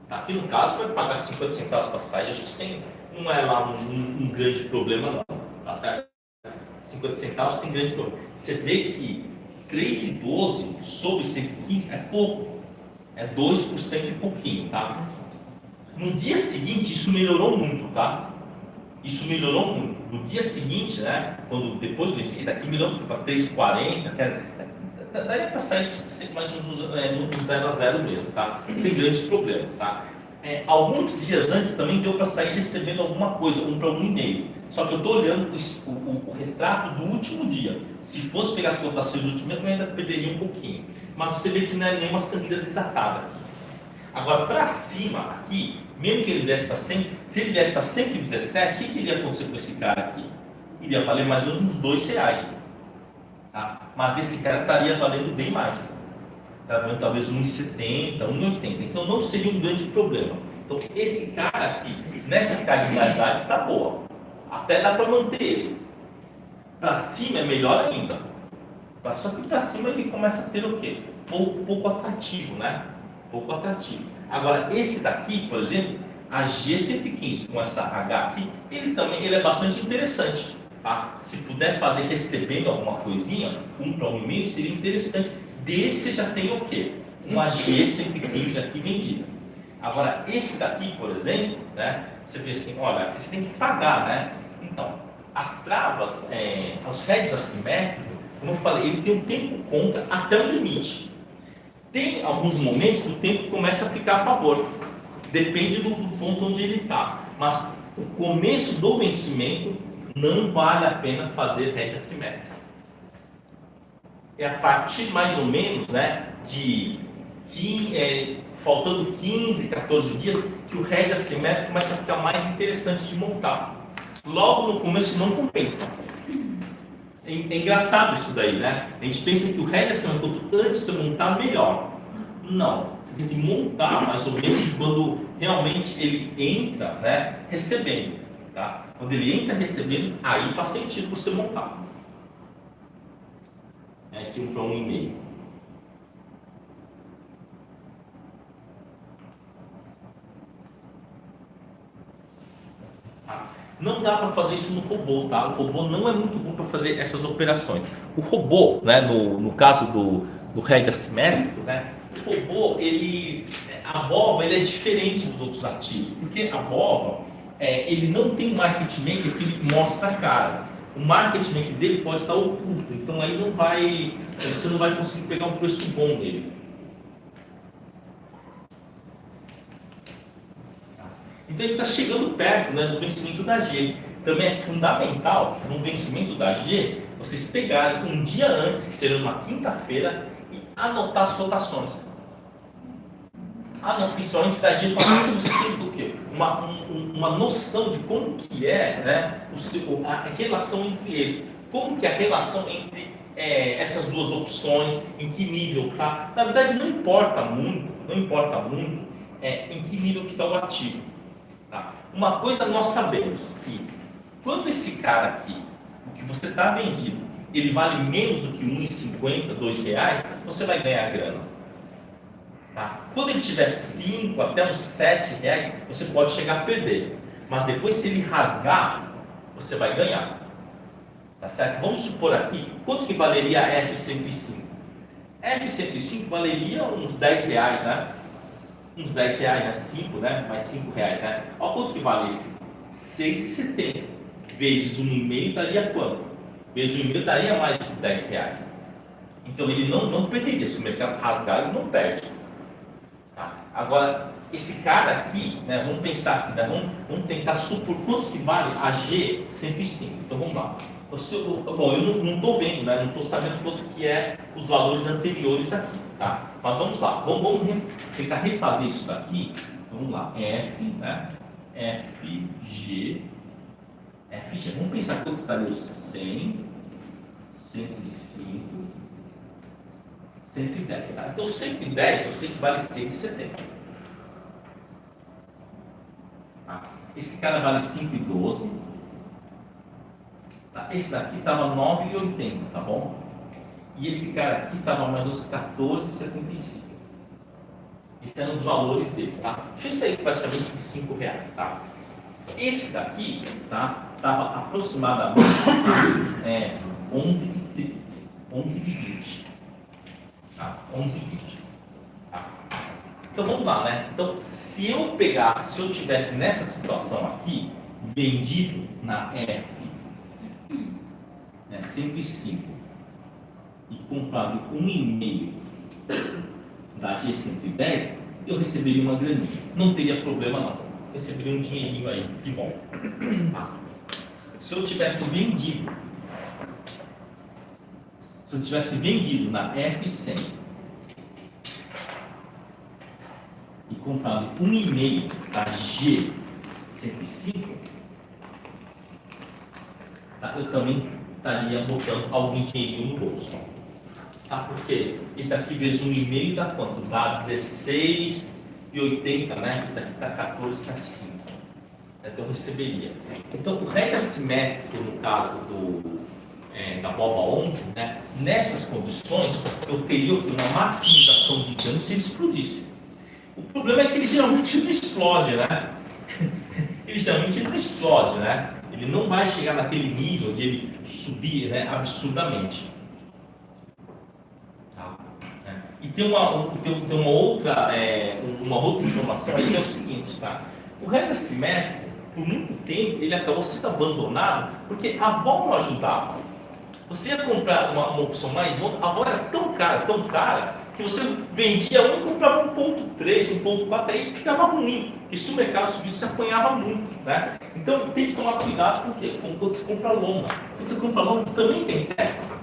Aqui no caso, vai pagar 50 centavos para sair, acho que não é lá um grande problema, não. Tá certo? 50 centavos sem grande problema. Você vê que 3,12 sobre 115 é pouco. É 2% e pouquinho, tá? No dia seguinte, isso melhorou muito, tá? Isso melhorou muito. No dia seguinte, né? Quando depois do vencimento, aqui melhorou para 3,40, daria para sair mais no 0 a 0 mesmo, tá? Sem grandes problemas, tá? Alguns dias antes também deu para sair recebendo alguma coisa, 1 para 1,5. Só que eu estou olhando o retrato do último dia. Se fosse pegar as cotações do último dia, eu ainda perderia um pouquinho. Mas você vê que não é nenhuma sangra desatada aqui. Agora, para cima, aqui, mesmo que ele viesse para 100, se ele viesse para 117, o que iria acontecer com esse cara aqui? Iria valer mais ou menos uns R$2. Tá? Mas esse cara estaria valendo bem mais. Está valendo talvez 1,70, 1,80. Então não seria um grande problema. Então esse cara aqui, nessa caridade, está boa. Até dá para manter ele. Para cima é melhor ainda. Só que para cima ele começa a ter o quê? Pouco atrativo, né? Pouco atrativo. Agora esse daqui, por exemplo, a G115 com essa H aqui, ele é bastante interessante. Tá? Se puder fazer recebendo alguma coisinha, 1 para 1,5 seria interessante, desde que você já tenha o quê? Uma G115 aqui vendida. Agora, esse daqui, por exemplo, né, você vê assim, olha, aqui você tem que pagar, né? Então, as travas, os heads assimétricos, como eu falei, ele tem um tempo contra até o limite. Tem alguns momentos que o tempo começa a ficar a favor, depende do ponto onde ele está. Mas o começo do vencimento não vale a pena fazer head assimétrico. É a partir mais ou menos, né, faltando 15, 14 dias, que o head assimétrico começa a ficar mais interessante de montar. Logo no começo não compensa. É engraçado isso daí, né? A gente pensa que o head assimétrico, antes de você montar, melhor. Não, você tem que montar mais ou menos quando realmente ele entra, né, recebendo. Tá? Quando ele entra recebendo, aí faz sentido você montar. Esse 1 para 1,5. Não dá para fazer isso no robô, tá? O robô não é muito bom para fazer essas operações. O robô, né, no caso do head assimétrico, né, o robô, a BOVA ele é diferente dos outros ativos, porque a BOVA ele não tem um market maker que ele mostra a cara. O market maker dele pode estar oculto, então aí você não vai conseguir pegar um preço bom dele. Então ele está chegando perto, né, do vencimento da G. Também é fundamental, no vencimento da G, vocês pegarem um dia antes, que seria uma quinta-feira, e anotar as cotações. Principalmente da G, para ver se você tem o quê? Uma noção de como que é, né, a relação entre eles. Como que é a relação entre essas duas opções, em que nível está. Na verdade, não importa muito em que nível que está o ativo. Tá? Uma coisa nós sabemos, que quando esse cara aqui, o que você está vendido, ele vale menos do que R$1,50, R$2, você vai ganhar grana. Tá? Quando ele tiver 5 até uns 7 reais, você pode chegar a perder. Mas depois, se ele rasgar, você vai ganhar. Tá certo? Vamos supor aqui, quanto que valeria a F105? F105 valeria uns 10 reais, né? Uns 10 reais, né? 5, né? Mais 5 reais, né? Olha quanto que vale esse? 6,70 vezes 1,5 daria quanto? Vezes 1,5 daria mais de 10 reais. Então ele não perderia. Se o mercado rasgar, ele não perde. Tá? Agora, esse cara aqui, né? Vamos pensar aqui, né? Vamos tentar supor quanto que vale a G105. Então vamos lá. Bom, eu não estou vendo, né? Não estou sabendo quanto que é os valores anteriores aqui, tá? Mas vamos lá, vamos tentar refazer isso daqui. Vamos lá, F, né? FG. Vamos pensar quanto estaria os 100, 105, 110, tá? Então 110 eu sei que vale 6,70. Tá? Esse cara vale 5,12. Tá? Esse daqui estava 9,80, tá bom? E esse cara aqui estava mais ou menos 14,75. Esses eram os valores deles, tá? Deixa eu sair praticamente de 5 reais, tá? Esse daqui, tá? Estava aproximadamente 11,20. Tá? 11,20. Tá? Então vamos lá, né? Então, se eu tivesse nessa situação aqui, vendido na F 105 e comprado 1,5 da G110, eu receberia uma graninha. Não teria problema não. Receberia um dinheirinho aí, que bom. Tá? Se eu tivesse vendido na F100 e comprado 1,5 da G105, tá? Eu também estaria botando algum dinheirinho no bolso. Tá? Porque esse daqui vezes 1,5 dá quanto? Dá 16,80, né? Esse daqui está 14,75. Então eu receberia. Então o REC assimétrico, no caso da BOBA 11, né? Nessas condições, eu teria uma maximização de ganho se ele explodisse. O problema é que ele geralmente não explode, né? Ele não explode, né? Ele não vai chegar naquele nível de ele subir, né, absurdamente. Tá? E tem uma outra informação aí que é o seguinte, tá? O REC assimétrico, por muito tempo, ele acabou sendo abandonado porque a avó não ajudava. Você ia comprar uma opção mais longa, a avó era tão cara, que você vendia um e comprava 1,3, 1,4, aí ficava ruim. Porque se o mercado subisse, você apanhava muito, né? Então tem que tomar cuidado com o quê? Quando você compra longa. Quando você compra longa, também tem teto.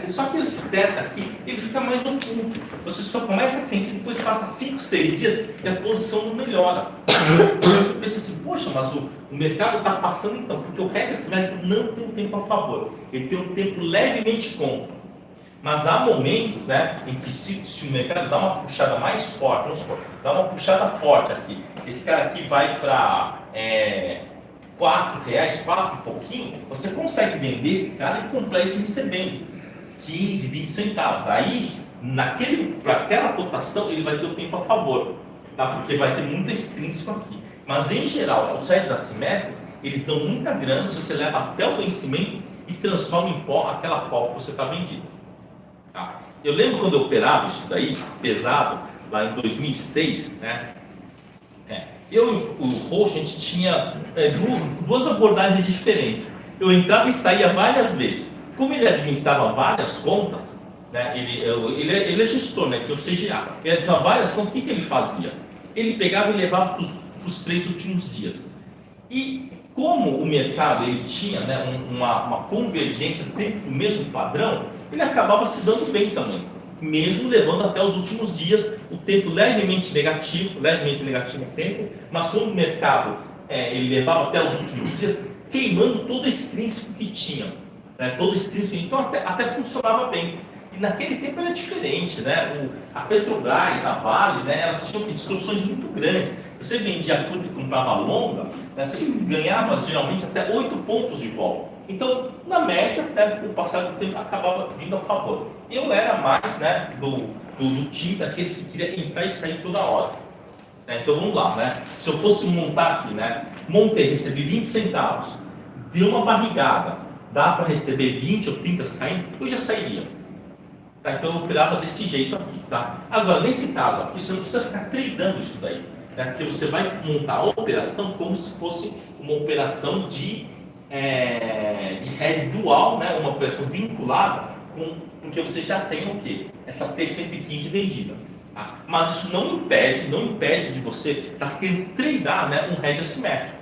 Só que esse teto aqui, ele fica mais oculto. Você só começa a sentir, depois passa 5, 6 dias e a posição não melhora. Você pensa assim, poxa, mas o mercado está passando então, porque o REC assimétrico não tem um tempo a favor. Ele tem um tempo levemente contra. Mas há momentos, né, em que se o mercado dá uma puxada mais forte, vamos supor, dá uma puxada forte aqui, esse cara aqui vai para R$4, 4 e pouquinho, você consegue vender esse cara e comprar esse recebendo 15, 20 centavos. Aí, para aquela cotação, ele vai ter o tempo a favor, tá? Porque vai ter muito extrínseco aqui. Mas, em geral, os RECs assimétricos, eles dão muita grana se você leva até o vencimento e transforma em pó aquela pó que você está vendido. Tá? Eu lembro quando eu operava isso daí, pesado, lá em 2006, né? Eu e o Roxo, a gente tinha duas abordagens diferentes. Eu entrava e saía várias vezes. Como ele administrava várias contas, né? Ele é gestor, né? Que é o CGA. Ele administrava várias contas, o que ele fazia? Ele pegava e levava para os 3 últimos dias. E como o mercado ele tinha, né, uma convergência sempre do mesmo padrão, ele acabava se dando bem também, mesmo levando até os últimos dias o tempo levemente negativo o tempo, mas quando o mercado ele levava até os últimos dias, queimando todo o extrínseco que tinha, né, todo extrínseco, então até funcionava bem. E naquele tempo era diferente, né? A Petrobras, a Vale, né, elas tinham distorções muito grandes. Você vendia curto e comprava longa, né, você ganhava geralmente até 8 pontos de volta. Então, na média, né, o passar do tempo acabava vindo a favor. Eu era mais, né, do time daqueles que queria entrar e sair toda hora. Então vamos lá, né? Se eu fosse montar aqui, né? Montei, recebi 20 centavos, deu uma barrigada, dá para receber 20 ou 30 saindo, eu já sairia. Tá? Então eu operava desse jeito aqui, tá? Agora, nesse caso aqui, você não precisa ficar tradando isso daí, né? Porque você vai montar a operação como se fosse uma operação de hedge dual, né? Uma operação vinculada, porque você já tem o quê? Essa T115 vendida. Tá? Mas isso não impede de você estar querendo treinar, né, um hedge assimétrico.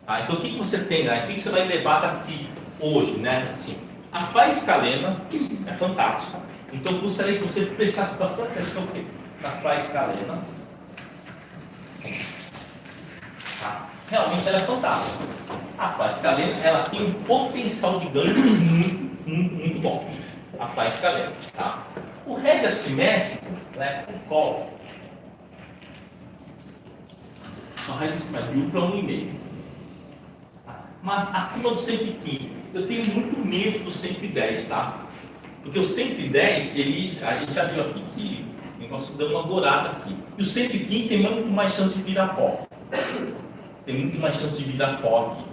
Tá? Então o que você tem, né? O que você vai levar daqui hoje, né? Assim, a Fly Scalena é fantástica. Então eu gostaria que você prestasse bastante atenção na Fly Scalena. Tá? Realmente ela é fantástica. A Fly Scalena, ela tem um potencial de ganho muito bom. A Fly Scalena, tá? O hedge assimétrico, né, o call, o hedge assimétrico de 1 para 1,5. Tá? Mas acima do 115, eu tenho muito medo do 110, tá? Porque o 110, a gente já viu aqui que o negócio deu uma dourada aqui. E o 115 tem muito mais chance de virar pó. Tem muito mais chance de virar pó aqui.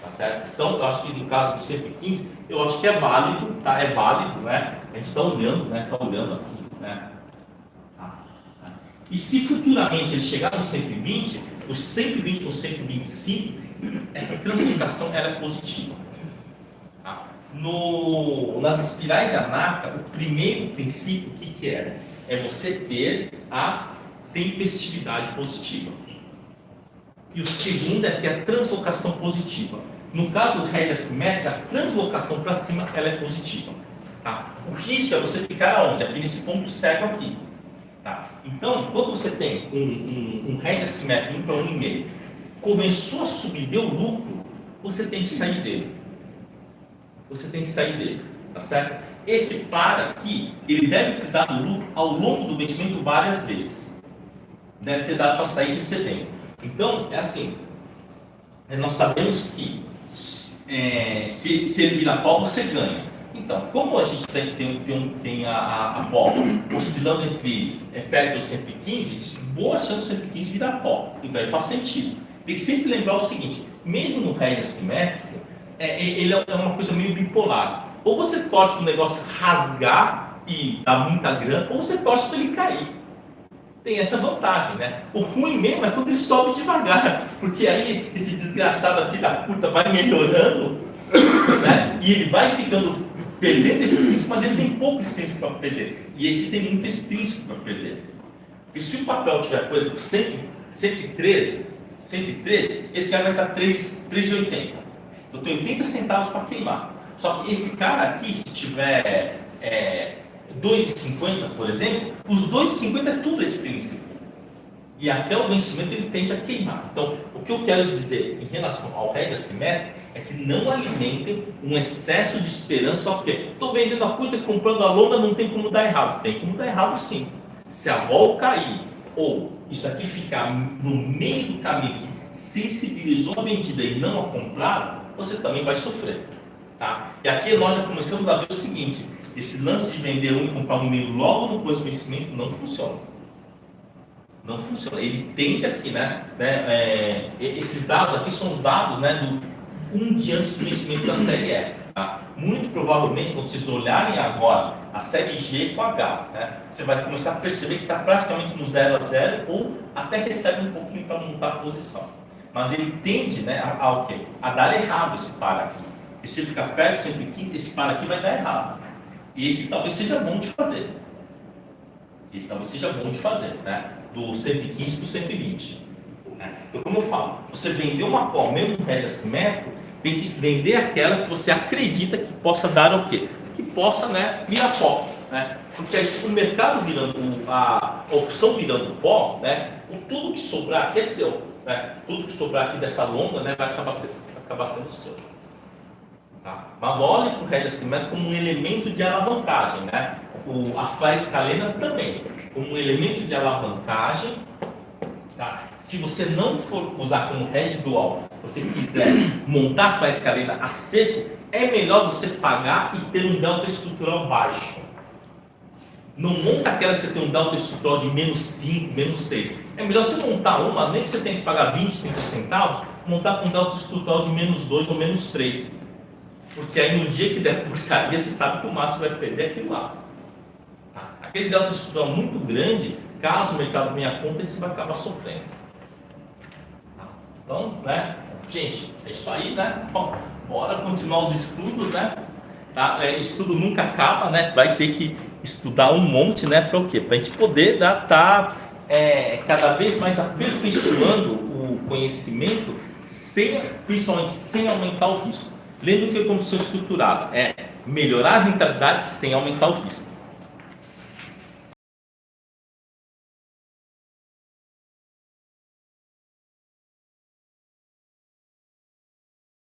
Tá certo? Então, eu acho que no caso do 115, eu acho que é válido, tá? É válido, né? A gente está olhando, né? Está olhando aqui, né? Tá. E se futuramente ele chegar no 120, o 120 com 125, essa translocação era positiva. Tá? Nas espirais de Anaka, o primeiro princípio, o que era? É você ter a tempestividade positiva. E o segundo é ter a translocação positiva. No caso do hedge assimétrico, a translocação para cima ela é positiva. Tá? O risco é você ficar aonde? Aqui nesse ponto cego aqui. Tá? Então, quando você tem um hedge assimétrico 1 para 1,5, começou a subir, deu lucro, você tem que sair dele. Você tem que sair dele. Tá certo? Esse par aqui, ele deve ter dado lucro ao longo do vencimento várias vezes. Deve ter dado para sair recebendo. Então, é assim, nós sabemos que se ele virar pó, você ganha. Então, como a gente tem a pó oscilando entre perto dos 115, boa chance do 115 virar pó. Então, faz sentido. Tem que sempre lembrar o seguinte, mesmo no hedge assimétrico, ele é uma coisa meio bipolar. Ou você torce para o negócio rasgar e dar muita grana, ou você torce para ele cair. Tem essa vantagem, né? O ruim mesmo é quando ele sobe devagar, porque aí esse desgraçado aqui da curta vai melhorando, né? E ele vai ficando perdendo extrínseco, mas ele tem pouco extrínseco para perder. E esse tem muito extrínseco para perder. Porque se o papel tiver, por exemplo, 113, esse cara vai estar 3,80. Eu tenho 80 centavos para queimar. Só que esse cara aqui, se tiver 2,50, por exemplo, os 2,50 é tudo extrínseco. E até o vencimento ele tende a queimar. Então, o que eu quero dizer em relação ao hedge assimétrico é que não alimentem um excesso de esperança. Ok, estou vendendo a curta e comprando a longa, não tem como dar errado. Tem como dar errado sim. Se a vol cair, ou isso aqui ficar no meio do caminho que sensibilizou a vendida e não a comprada, você também vai sofrer. Tá? E aqui nós já começamos a ver o seguinte, esse lance de vender um e comprar um meio logo depois do vencimento não funciona. Não funciona. Ele tende aqui, né? Esses dados aqui são os dados, né, do um dia antes do vencimento da série F. Tá? Muito provavelmente, quando vocês olharem agora a série G com H, né, você vai começar a perceber que está praticamente no 0 a 0 ou até recebe um pouquinho para montar a posição. Mas ele tende, né, a dar errado esse par aqui. E se ele ficar perto de 115, esse par aqui vai dar errado. E esse talvez seja bom de fazer. Né? Do 115 para o 120. Né? Então, como eu falo, você vender uma call, mesmo no hedge assimétrico, tem que vender aquela que você acredita que possa dar o quê? Que possa, né, virar pó. Né? Porque aí, se o mercado virando, a opção virando pó, né, tudo que sobrar aqui é seu. Né? Tudo que sobrar aqui dessa longa, né, vai acabar sendo seu. Tá? Mas olhe para o hedge assimétrico como um elemento de alavancagem, né? A Fly Scalena também, como um elemento de alavancagem Tá? Se você não for usar como head dual, você quiser montar a escalera a seco, é melhor você pagar e ter um delta estrutural baixo. Não monta aquela que você tem um delta estrutural de menos 5, menos 6. É melhor você montar uma, nem que você tenha que pagar 20, 30 centavos, montar com um delta estrutural de menos 2 ou menos 3. Porque aí no dia que der porcaria, você sabe que o máximo vai perder aquilo lá. Tá? Aquele delta estrutural muito grande, caso o mercado venha a conta, você vai acabar sofrendo. Tá? Então, né, gente, é isso aí, né? Bom, bora continuar os estudos, né? Tá? Estudo nunca acaba, né? Vai ter que estudar um monte, né? Para o quê? Para a gente poder estar cada vez mais aperfeiçoando o conhecimento, principalmente sem aumentar o risco. Lembra que a condição estruturada é melhorar a rentabilidade sem aumentar o risco.